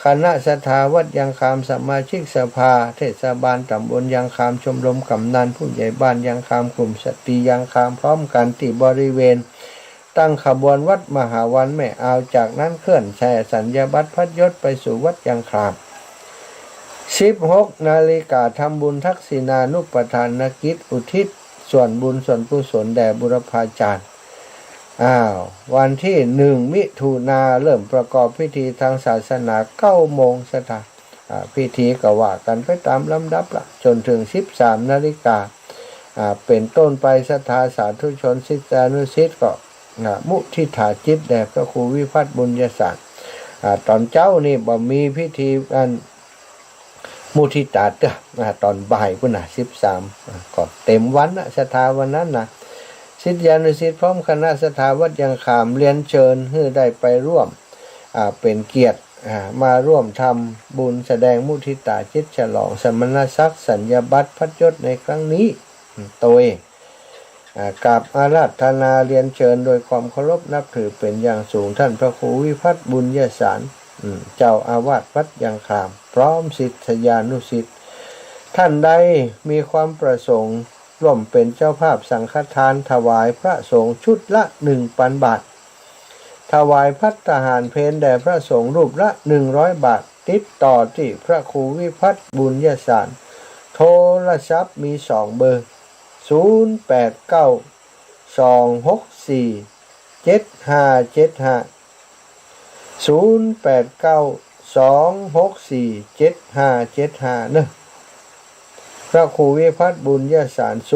คณะสถาวัดยางคามสมาชิกสภาเทศบาลตำบลยางคามชมรมกำนันผู้ใหญ่บ้านยางคามกลุ่มสตรียางคามพร้อมกันที่บริเวณตั้งขบวนวัดมหาวันแม่อาวจากนั้นเคลื่อนแช่สัญญาบัตรพัดยศไปสู่วัดยางคาม16 นาฬิกาทำบุญทักษิณานุปทานกิจอุทิศส่วนบุญส่วนกุศลแด่บุรพาจารย์วันที่1 มิถุนายนเริ่มประกอบพิธีทางศาสนา9 โมงสถานพิธีก็ว่ากันไปตามลำดับละจนถึง13 นาฬิกาเป็นต้นไปศรัทธาสาธุชนศิษยานุศิษย์ก็มุทิฐาจิตแด่พระครูวิพัฒน์บุญยสารตอนเจ้านี่บ่มีพิธีมุทิตาตอนบ่ายพุ่นน่ะ13ก็เต็มวันนะศรัทธาวันนั้นนะศิษยานุศิษย์พร้อมคณะสถาวัดยางคามเรียนเชิญให้ได้ไปร่วมเป็นเกียรติมาร่วมทำบุญแสดงมุทิตาจิตฉลองสมณศักดิ์สัญญาบัตรพัดยศในครั้งนี้ตัวกราบอาราธนาเรียนเชิญโดยความเคารพนับถือเป็นอย่างสูงท่านพระครูวิพัฒน์บุญยสารเจ้าอาวาสวัดยางคามพร้อมศิษยานุศิษย์ท่านใดมีความประสงค์ร่วมเป็นเจ้าภาพสังฆทานถวายพระสงฆ์ชุดละ 1,000 บาทถวายภัตตาหารเพลแด่พระสงฆ์รูปละ100 บาทติดต่อที่พระครูวิพัฒน์บุญยสารโทรศัพท์มี2 เบอร์0892647575 0892647575เนอะพระครูวิพัฒน์บุญยสาร0897647575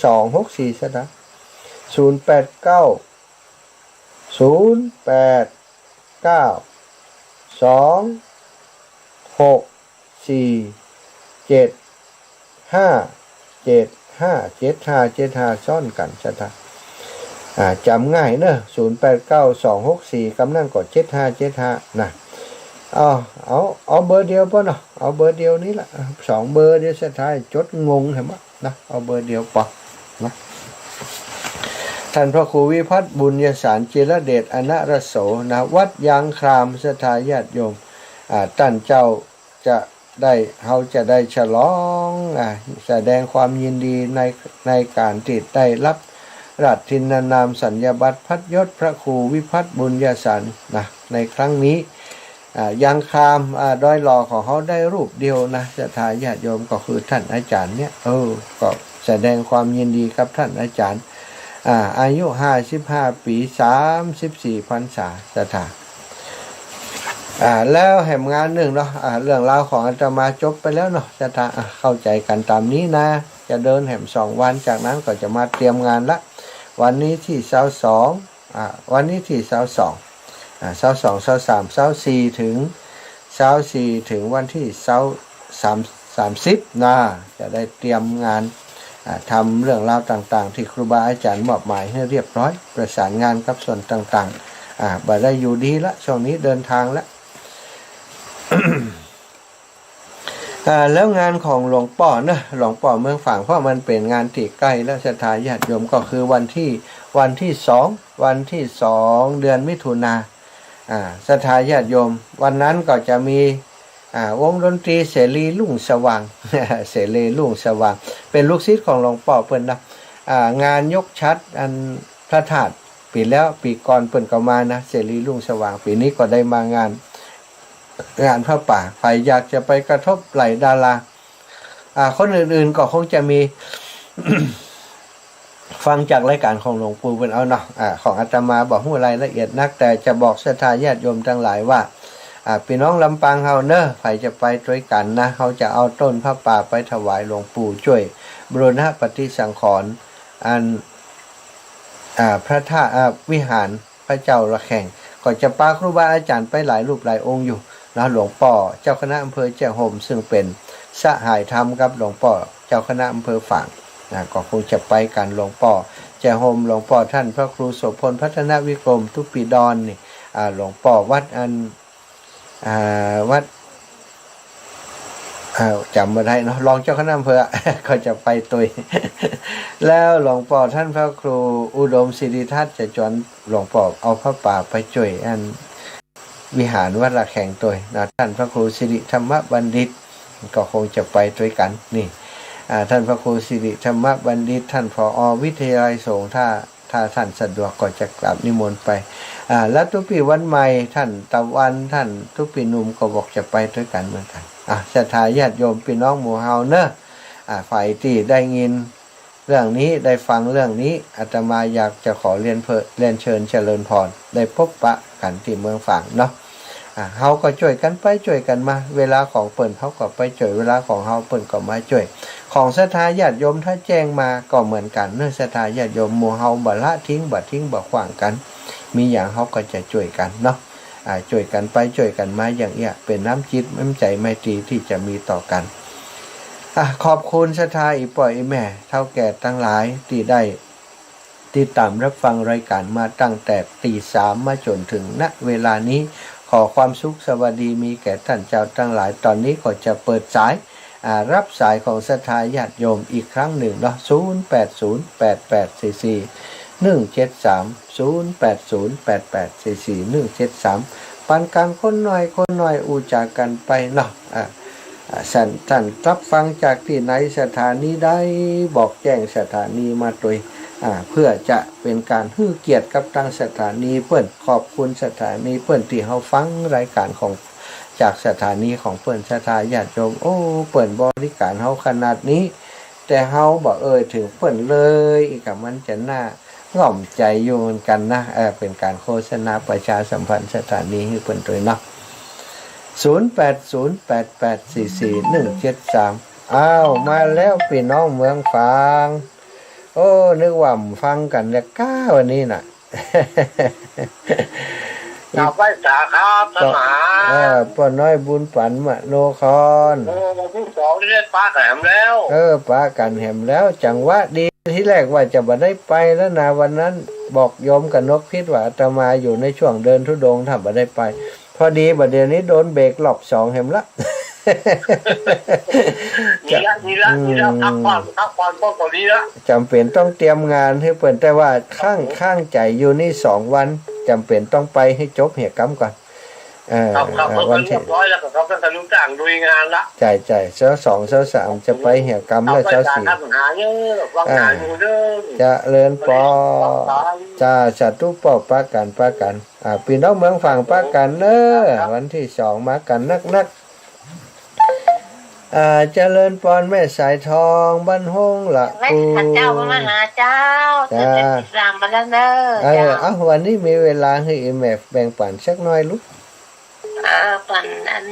264ซะนะ0892087575ซ่อนกันซะนะจำง่ายเนอะ089264กำลังกด7575นะเอาเบอร์เดียวป่ะเนาะเอาเบอร์เดียวนี้ละ2 เบอร์เดียวสุดท้ายจดงงเห็นไหมนะเอาเบอร์เดียวป่ะนะท่านพระครูวิพัฒน์บุญยสารจิรเดชอนะระโสนะวัดยางครามสถาญาติโยมท่านเจ้าจะได้ฉลองแสดงความยินดีในการที่ได้รับราชทินนามสัญญาบัตรพัดยศพระครูวิพัฒน์บุญยสารนะในครั้งนี้ยางคามดอยหล่อของเขาได้รูปเดียวนะศรัทธาญาติโยมก็คือท่านอาจารย์เนี่ยก็แสดงความยินดีกับท่านอาจารย์อายุ55 ปี34 พรรษาศรัทธาแล้วแห่งงานหนึ่งเนาะเรื่องราวของอาตมาจบไปแล้วเนาะศรัทธาเข้าใจกันตามนี้นะจะเดินแห่ง2 วันจากนั้นก็จะมาเตรียมงานละวันนี้ที่22วันนี้ที่22 22 23 24ถึงวันที่30นะจะได้เตรียมงานทำเรื่องราวต่างๆที่ครูบาอาจารย์มอบหมายให้เรียบร้อยประสานงานกับส่วนต่างๆบ่ได้อยู่ดีละช่วงนี้เดินทางแล้ว แล้วงานของหลวงป่อนะหลวงป่อเมืองฝางเพราะมันเป็นงานที่ใกล้แล้วศรัทธาญาติโยมก็คือวันที่2เดือนมิถุนายนศรัทธาญาติโยมวันนั้นก็จะมีวงดนตรีเสรีลุ่งสว่าง เสรีลุ่งสว่างเป็นลูกศิษย์ของหลวงป่อเพิ่นนะงานยกชัดอันพระธาตุปีแล้วปีก่อนเพิ่นก็มานะเสรีลุ่งสว่างปีนี้ก็ได้มางานพระป่าใครอยากจะไปกระทบไหลดาราคนอื่นๆก็คงจะมี ฟังจากรายการของหลวงปู่เป็นเอาเนาะของอาตมาบอกหู้รายละเอียดนักแต่จะบอกศรัทธาญาติโยมทั้งหลายว่าพี่น้องลำปางเฮาเนอะใครจะไปด้วยกันนะเขาจะเอาต้นพระป่าไปถวายหลวงปู่ช่วยบูรณะปฏิสังขรณ์อันพระธาตุวิหารพระเจ้าระแข่งก็จะปาครูบาอาจารย์ไปหลายรูปหลายองค์อยู่นะหลวงพ่อเจ้าคณะอำเภอแจ้ห่มซึ่งเป็นสหายธรรมกับหลวงพ่อเจ้าคณะอำเภอฝางก็คงจะไปกันหลวงพ่อแจ้ห่มหลวงพ่อท่านพระครูโสพลพัฒนวิกรมทุปีดอนนี่หลวงพ่อวัดวัดจำไม่ได้เนาะรองเจ้าคณะอำเภอก็จะไปตุย แล้วหลวงพ่อท่านพระครูอุดมศิริทัศน์จะจวนหลวงพ่อเอาพระป่าไปช่วยอันวิหารวัดระแข่งตุยนะท่านพระครูสิริธรรมบัณฑิตก็คงจะไปด้วยกันนี่ท่านพระครูสิริธรรมบัณฑิตท่านผอ.วิทยาลัยสงฆ์ถ้าท่านสะดวกก็จะกราบนิมนต์ไปแล้วทุกปีวันใหม่ท่านตะวันท่านทุกปีหนุ่มก็บอกจะไปด้วยกันเหมือนกันศรัทธาญาติโยมพี่น้องหมู่เฮาเนอะฝ่ายที่ได้ยินเรื่องนี้ได้ฟังเรื่องนี้อาตมาอยากจะขอเรียนเชิญเจริญพรได้พบปะกันที่เมืองฝางเนาะเฮาก็ช่วยกันไปช่วยกันมาเวลาของเปิ่นเขาก็ไปช่วยเวลาของเฮาเปิ่นก็มาช่วยของศรัทธาญาติโยมถ้าแจ้งมาก็เหมือนกันเนื่องศรัทธาญาติโยมหมู่เฮาบ่ละทิ้งบ่ขวางกันมีอย่างเฮาก็จะช่วยกันเนาะช่วยกันไปช่วยกันมาอย่างเงี้ยเป็นน้ำจิตน้ำใจไมตรีที่จะมีต่อกันขอบคุณศรัทธาอีป่อยอีแม่เท่าแก่ทั้งหลายที่ได้ติดตามรับฟังรายการมาตั้งแต่ตี 3มาจนถึงณเวลานี้ขอความสุขสวัสดีมีแก่ท่านเจ้าทั้งหลายตอนนี้ก็จะเปิดสายรับสายของศรัทธาญาติโยมอีกครั้งหนึ่งเนาะ0808844173 ปันกลางคนหน่อยอูจากกันไปเนาะท่านรับฟังจากที่ไหนสถานีได้บอกแจ้งสถานีมาโดยเพื่อจะเป็นการให้เกียรติกับทางสถานีเพื่อนขอบคุณสถานีเพื่อนที่เขาฟังรายการของจากสถานีของเพื่อนศรัทธาญาติโยมโอ้เปิ่นบริการเฮาขนาดนี้แต่เฮาบอกถึงเปิ่นเลยอีกกับมันจะน่าง่อมใจอยู่เหมือนกันนะเป็นการโฆษณาประชาสัมพันธ์สถานีให้เปิ่นตัวเนาะ0808844173อ้าวมาแล้วพี่น้องเมืองฝางโอ้นึกว่าฟังกันแล้วก้าวันนี้น่ะ กลับไปสาครับสมาป้าน้อยบุญปันมะโนคอนวันที่2ได้ป้าแหมแล้วป้ากันแหมแล้วจังหวะดีที่แรกว่าจะบ่ได้ไปแล้วนะวันนั้นบอกโยมกับนกพิษว่าอาตมาอยู่ในช่วงเดินธุดงค์ถ้าบ่ได้ไปพอดีบัดเดี๋ยวนี้โดนเบรกรอบ2แหมละนี่ละพักผ่อนก็ดีละจำเป็นต้องเตรียมงานให้เปิ่นแต่ว่าข้างใจอยู่นี่2วันจำเป็นต้องไปให้จบเหตุกรรมก่อนวันที่ร้อยแล้วก็เขาเป็นลูกจ้างดูงานละใจเช้า2เช้า3จะไปเหตุกรรมแล้วเช้า4จะเลินปอจะจัตุปอป้ากันพี่น้องเมืองฝั่งป้ากันเนอะวันที่2มากันนักเจริญปอนแม่สายทองบ้านห้องละปูเจ้ามาหาเจ้าจะเป็นอิสลามมาแล้วเนอะวันนี้มีเวลาให้แม่แบ่งปันสักหน่อยลูกปันอัน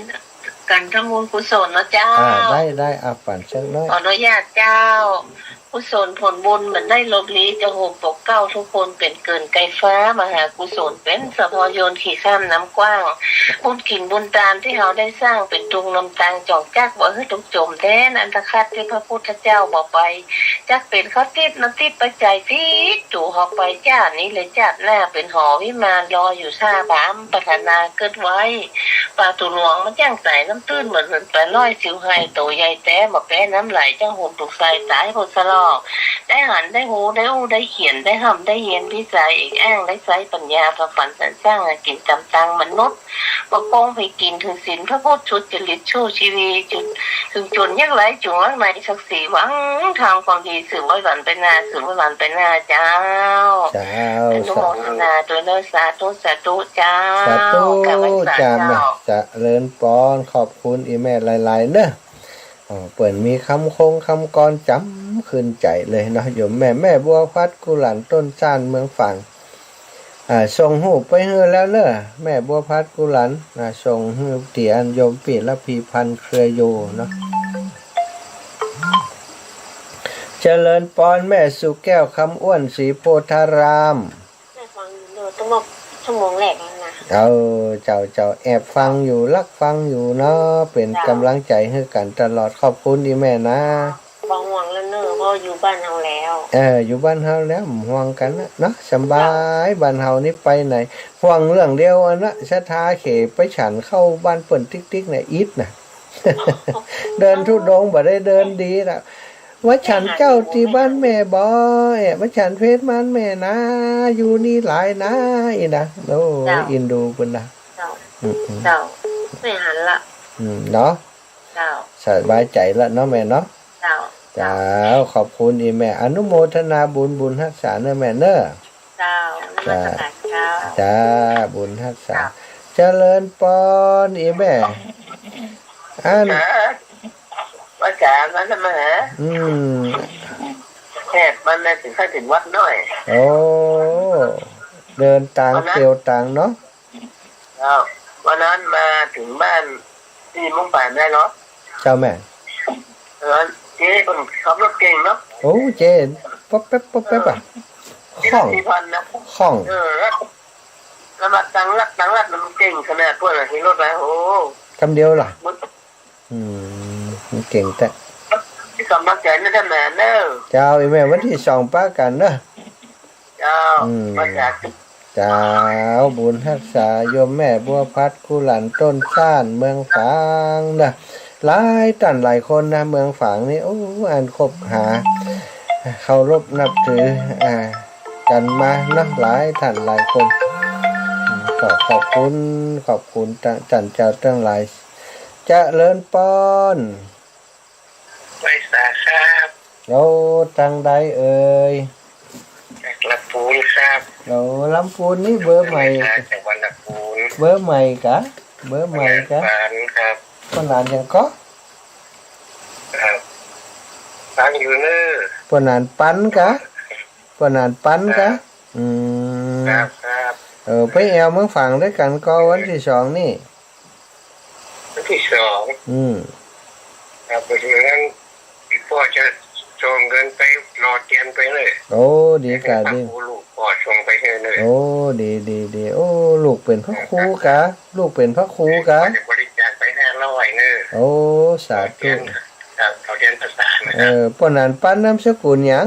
กันทำบุญกุศลนะเจ้าได้ปันสักหน่อยขออนุญาตเจ้ากุศลผลบุญเหมือนได้ลบลี้จะโหมปกเก้าทุกคนเป็นเกินไกลฟ้ามหากุศลเป็นสะพโยนขี่ข้ามน้ำกว้างบุญกินบุญตามที่เราได้สร้างเป็นตุงลำตางจอกจักบ่ให้ตกจมแท้นันทคัดที่พระพุทธเจ้าบอกไปจักเป็นเขาติดน้ำติดปัจจัยที่จู่หอกไปจ้านี้เลยจ้าหน้าเป็นหอวิมานรออยู่ท่าบามปัฒนาเกิดไว้ปลาตุหลวงมันจ้างใส่น้ำตื้นเหมือนปลาล้อยสิวไฮโตใหญ่แต้มาแป้น้ำไหลจ้างหุ่นถูกใส่ตายหดสลอได้หันได้หูได้อู้ได้เขียนได้ห้ำได้เย็นพิสัยอีกอ้างได้ใช้ปัญญาประฝันสรรสร้างกินจำตังมนุษย์ประกองไปกินถึงศีลพระพุทธชุดจริตชูชีวีจุดถึงจนยักไหลจุงวังในศักดิ์ศรีหวังทางความดีสื่อไว้หวันไปนาสื่อไว้หวันไปนาเจ้าอนุโมทนาตัวเลิศสาธุเจ้าจ้าจะเลินปอนขอบคุณอีแม่หลายๆเนอะเปิดมีคำกรจ ขึ้นใจเลยเนาะโยมแม่บัวพัดกุหลาบต้นซ่านเมืองฝางส่งหูไปเฮือแล้วเนอะแม่บัวพัดกุหลาบส่งหูเตียนโยมปีละพีพันเครือโยเนาะเจริญปอนแม่สุแก้วคำอ้วนศรีโพธารามแม่ฟังอยู่ต้องมาชั่วโมงแรกแล้วนะเจ้าแอบฟังอยู่รักฟังอยู่เนาะเป็นกำลังใจให้กันตลอดขอบคุณดีแม่นะบางห่วงแล้วเนอะเพราะอยู่บ้านเฮาแล้วอยู่บ้านเฮาแล้วห่วงกันนะเนาะสบายบ้านเฮานี่ไปไหนห่วงเรื่องเดียวนะชะทาเขไปฉันเข้าบ้านเปิ่นติ๊กๆเนี่ยอิดนะ เดินทุดงบ่ได้เดินดีละว่าฉันเจ้าที่บ้านแม่บ่ว่าฉันเพชรมันแม่นะอยู่นี่หลายนะอีนะโอ้อินดูคุณนะเจ้าไม่หันละเนาะเจ้าสบายใจละเนาะแม่เนาะเจ้าขอบคุณอีแม่อนุโมทนาบุญรักษาเนอะแม่เนอะจ้าบุญรักษาเจริญปอนอีแม่ว่าจารย์มันมาหาแค่มันได้ถึงขั้นถึงวัดน้อยโอ้เดินต่างเที่ยวต่างเนาะวันนั้นมาถึงบ้านที่มุ่งป่านได้เนาะเจ้าแม่เจ๊คนขับรถเก่งเนาะโอ้เจ๊ป๊บแป๊บอ่ะข้องนะข้องแล้วมาตั้งรัดมันเก่งขนาดพวกอะไรที่รถอะไรโอ้คำเดียวล่ะเก่งแต่ที่กำลังใจนั่นแม่เนอะเจ้าอีแม่วันที่2ป้ากันเนอะเจ้ามาจากเจ้าบุญรักษาโยมแม่บัวพัดกุหลาบต้นซ่านเมืองฝางนะหลายท่านหลายคนนะเมืองฝางนี่โอ้อ่านคบหาเคารพนับถือกันมานะหลายท่านหลายคนก็ขอบคุณท่านเจ้าทั้งหลายเจริญปอนไว้สาครับเราทางใดเอ่ยจากลำพูนครับเราลำพูนนี่เบอร์ใหม่จากวันลำพูนเบอร์ใหม่กะครับคนนานยังก็ฟังอยู่เนอะคนนานปั้นกะครับไปแอวเมืองฝั่งด้วยกันก็วันที่2นี่วันที่2ครับเพราะฉะนั้นพ่อจะส่งเงินไปรอเตรียมไปเลยโอ้ดีกะดีลูกพ่อส่งไปให้เลยโอ้ดีโอ้ลูกเป็นพระครูกะลูกเป็นพระครูกะบริจาคไป500เนอะโอ้สาธุครับเขาเรียนภาษานะครับปนันปั้นนามสกุลหยัง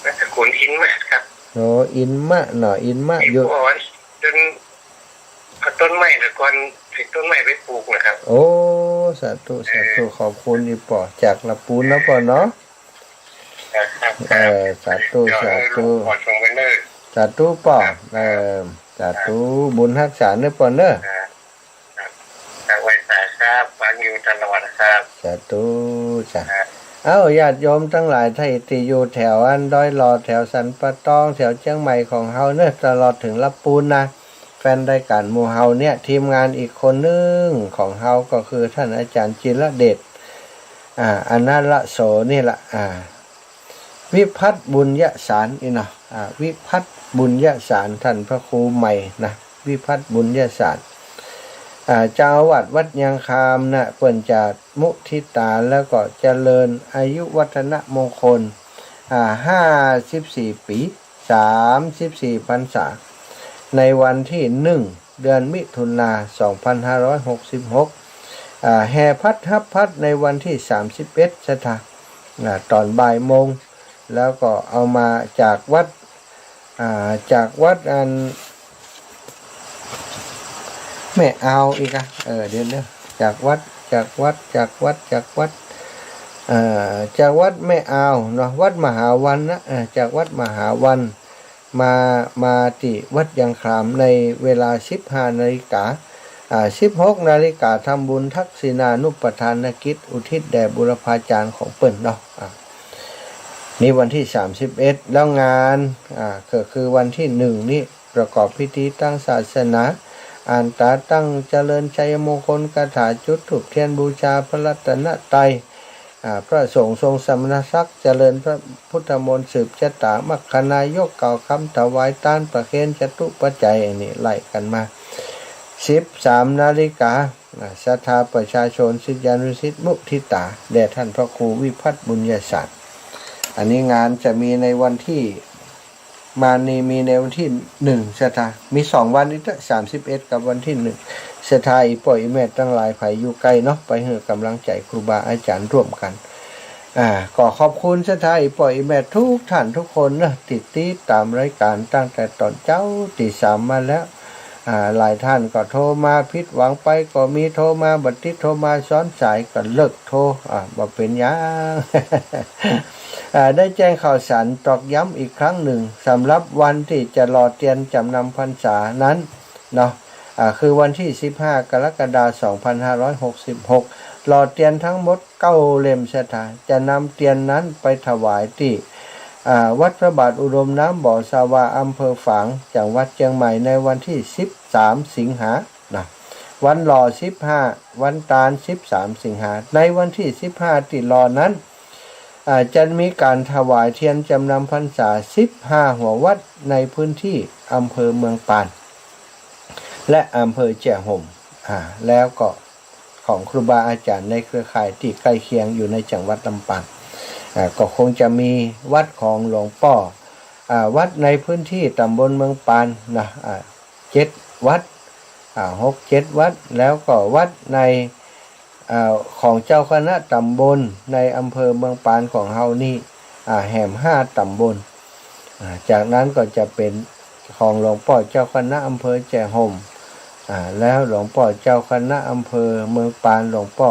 นามสกุลอินมะครับโอ้อินมะเนาะอินมะอยู่จนเอาต้นไม้ตะกอนถึงต้นไม้ไปปลูกนะครับโอ้สาธุขอบคุณอีปอจากละปูนแล้วปอเนาะสาธุขอส่งไปเลยสาธุปอสาธุบุญรักษาเนอะปอเนอะไว้สาครับฟังอยู่ตลอดครับสาธุจ้ะญาติโยมทั้งหลายที่อยู่แถวอันดอยหลอดแถวสันปะตองแถวเชียงใหม่ของเฮาเนอะตลอดถึงละปูนนะแฟนรายการหมู่เฮาเนี่ยทีมงานอีกคนนึงของเฮาก็คือท่านอาจารย์จิรเดชอนันละโสนี่ละวิพัฒน์บุญยสารนี่เนาะวิพัฒน์บุญยสารท่านพระครูใหม่นะวิพัฒน์บุญยสารเจ้าอาวาสวัดยางคามนะเปิ้นจะมุทิตาแล้วก็เจริญอายุวัฒนมงคล54 ปี34 พรรษาในวันที่1 เดือนมิถุนายน 2566แห่พัดในวันที่31 สถาตอนบ่ายโมงแล้วก็เอามาจากวัดอันแม่เอาอีกเดี๋ยวจากวัดแม่เอาเนาะวัดมหาวันนะจากวัดมหาวันมาที่วัดยางคามในเวลา 15 นาฬิกา16 นาฬิกาทำบุญทักษิณานุปทานกิจอุทิศแด่บุรพาจารย์ของเปิ้นเนาะนี่วันที่31แล้วงานก็คือวันที่1นี่ประกอบพิธีตั้งศาสนาอ่านตาตั้งเจริญชัยมงคลคาถาจุดธูปเทียนบูชาพระรัตนตรัย พระสงฆ์ทรงสมณศักดิ์เจริญพระพุทธมนต์สืบชะตามัคคณายกเก่าคำถวายต้านประเคนจตุปัจจัยนี่ไล่กันมา13 นาฬิกาศรัทธาประชาชนศิษยานุศิษย์มุทิตาแด่ท่านพระครูวิพัฒน์บุญญาศาสตร์อันนี้งานจะมีในวันที่มีในวันที่1ศรัทธามี2วันนี้31กับวันที่1ศรัทธาอีป่อยแม่ตั้งหลายไผอยู่ไกลเนาะไปให้กำลังใจครูบาอาจารย์ร่วมกันก็ขอบคุณศรัทธาอีป่อยแม่ทุกท่านทุกคนนะติดตามรายการตั้งแต่ตอนเจ้าตี3มาแล้วหลายท่านก็โทรมาผิดหวังไปก็มีโทรมาบัดนี้โทรมาซ้อนสายก็เลิกโทรบ่เป็นหยัง ได้แจ้งข่าวสารตอกย้ำอีกครั้งหนึ่งสำหรับวันที่จะรอเตียนจำนำพรรษานั้นเนาะคือวันที่15 กรกฎาคม 2566รอเตียนทั้งหมด9 เล่มศรัทธาจะนำเตียนนั้นไปถวายที่วัดพระบาทอุดมน้ำบ่อสาวาอำเภอฝางจังหวัดเชียงใหม่ในวันที่13 สิงหานะวันรอ15วันตาล13 สิงหาในวันที่15ที่รอนั้นจะมีการถวายเทียนจำนำพรรษา15 หัววัดในพื้นที่อำเภอเมืองปานและอำเภอแจ่ห่มแล้วก็ของครูบาอาจารย์ในเครือข่ายที่ใกล้เคียงอยู่ในจังหวัดลำปางก็คงจะมีวัดของหลวงพ่อวัดในพื้นที่ตำบลเมืองปานนะ7 วัด6-7 วัดแล้วก็วัดในของเจ้าคณะตำบลในอำเภอเมืองปานของเฮานี่แห่ม5 ตำบลจากนั้นก็จะเป็นของหลวงพ่อเจ้าคณะอำเภอแจ่ห่มแล้วหลวงพ่อเจ้าคณะอำเภอเมืองปานหลวงพ่อ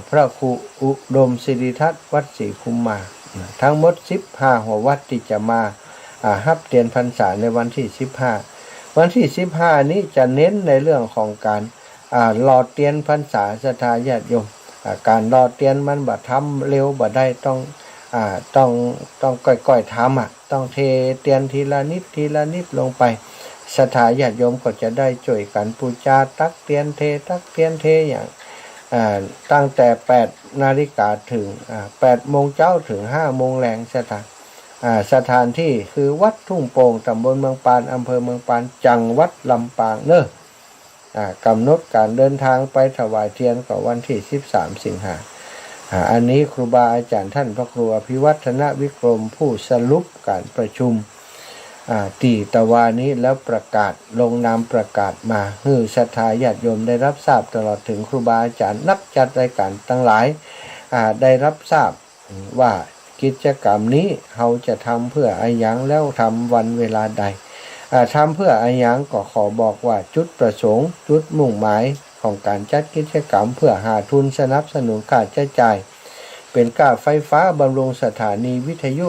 พระครูอุดมศิริทัตน์วัดศรีคุมมาทั้งหมด15 หัววัดที่จะมาฮับเตียนพรรษาในวันที่15วันที่15นี้จะเน้นในเรื่องของการรอเตียนพรรษาศรัทธาญาติโยมการรอเตียนมันบ่ทำเร็วบ่ได้ต้องก่อยๆทำต้องเทเตียนทีละนิดลงไปศรัทธาญาติโยมก็จะได้ช่วยกันบูชาตักเตียนเทอย่างตั้งแต่8 นาฬิกาถึง8 โมงเช้าถึง5 โมงแรงสถานที่คือวัดทุ่งโป่งตำบลเมืองปานอำเภอเมืองปานจังหวัดลำปางเนอะกำหนดการเดินทางไปถวายเทียนก็วันที่13 สิงหาอันนี้ครูบาอาจารย์ท่านพระครูอภิวัฒนวิกรมผู้สรุปการประชุมตีตะวานี้แล้วประกาศลงนามประกาศมาให้ศรัทธาญาติโยมได้รับทราบตลอดถึงครูบาอาจารย์นักจัดรายการทั้งหลายได้รับทราบว่ากิจกรรมนี้เราจะทำเพื่ออะไรอย่างแล้วทำวันเวลาใดทำเพื่ออะไรอย่างก็ขอบอกว่าจุดประสงค์จุดมุ่งหมายของการจัดกิจกรรมเพื่อหาทุนสนับสนุนค่าใช้จ่ายเป็นค่าไฟฟ้าบำรุงสถานีวิทยุ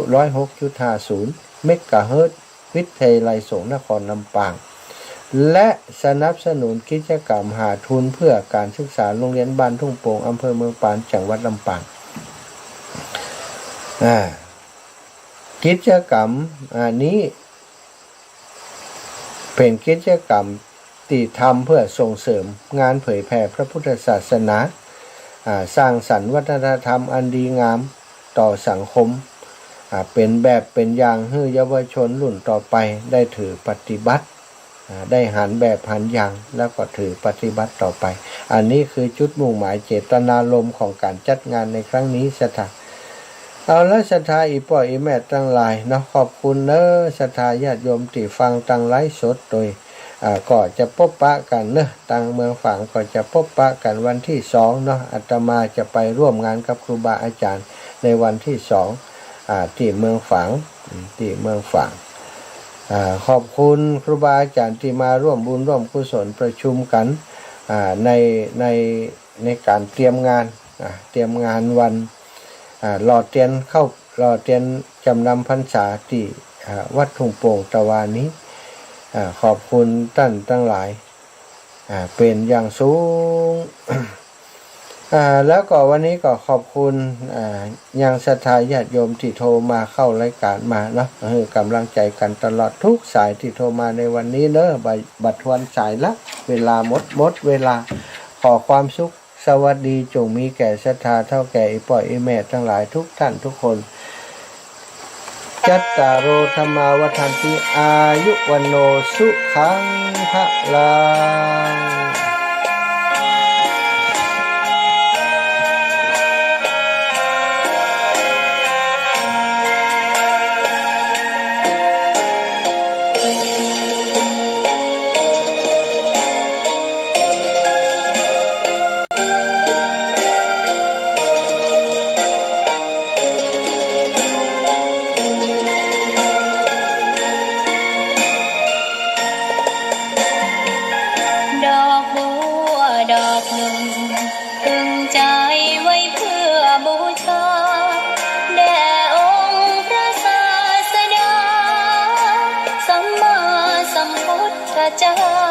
106.50 เมกะเฮิรตซ์วิทยาลัยสงฆ์นครลำปางและสนับสนุนกิจกรรมหาทุนเพื่อการศึกษาโรงเรียนบ้านทุ่งโป่งอำเภอเมืองปานจังหวัดลำปางกิจกรรมนี้เป็นกิจกรรมที่ทำเพื่อส่งเสริมงานเผยแผ่พระพุทธศาสนาสร้างสรรค์วัฒนธรรมอันดีงามต่อสังคมเป็นแบบเป็นอย่างให้เยาวชนรุ่นต่อไปได้ถือปฏิบัติได้หันแบบหันอย่างแล้วก็ถือปฏิบัติต่อไปอันนี้คือจุดมุ่งหมายเจตนารมณ์ของการจัดงานในครั้งนี้ศรัทธาเอาละศรัทธาอีป่ออีแม่ตั้งหลายเนาะขอบคุณเนอะศรัทธาญาติโยมที่ฟังตั้งไลฟ์สดโดยก็จะพบปะกันเนอะตั้งเมืองฝางก็จะพบปะกันวันที่2เนาะอาตมาจะไปร่วมงานกับครูบาอาจารย์ในวันที่2ที่เมืองฝางขอบคุณครูบาอาจารย์ที่มาร่วมบุญร่วมกุศลประชุมกันในการเตรียมงานวันรอเตียนจำนำพรรษาที่วัดทุ่งโป่งตะวานี้ขอบคุณท่านทั้งหลายเป็นอย่างสูง แล้วก็วันนี้ก็ขอบคุณยังศรัทธาญาติโยมที่โทรมาเข้ารายการมาเนาะให้กำลังใจกันตลอดทุกสายที่โทรมาในวันนี้เนอะบัดทวนสายละเวลาหมดเวลาขอความสุข สวัสดีจงมีแก่ศรัทธาเท่าแก่อีป่อยอีแม่ทั้งหลายทุกท่านทุกคนจัตตารโอธรรมาวัฏันติอายุวันโนสุขังพลังดอกบัวดอกหนึ่งตึงใจไว้เพื่อบูชาแด่องค์พระศาสดาสัมมาสัมพุทธเจ้า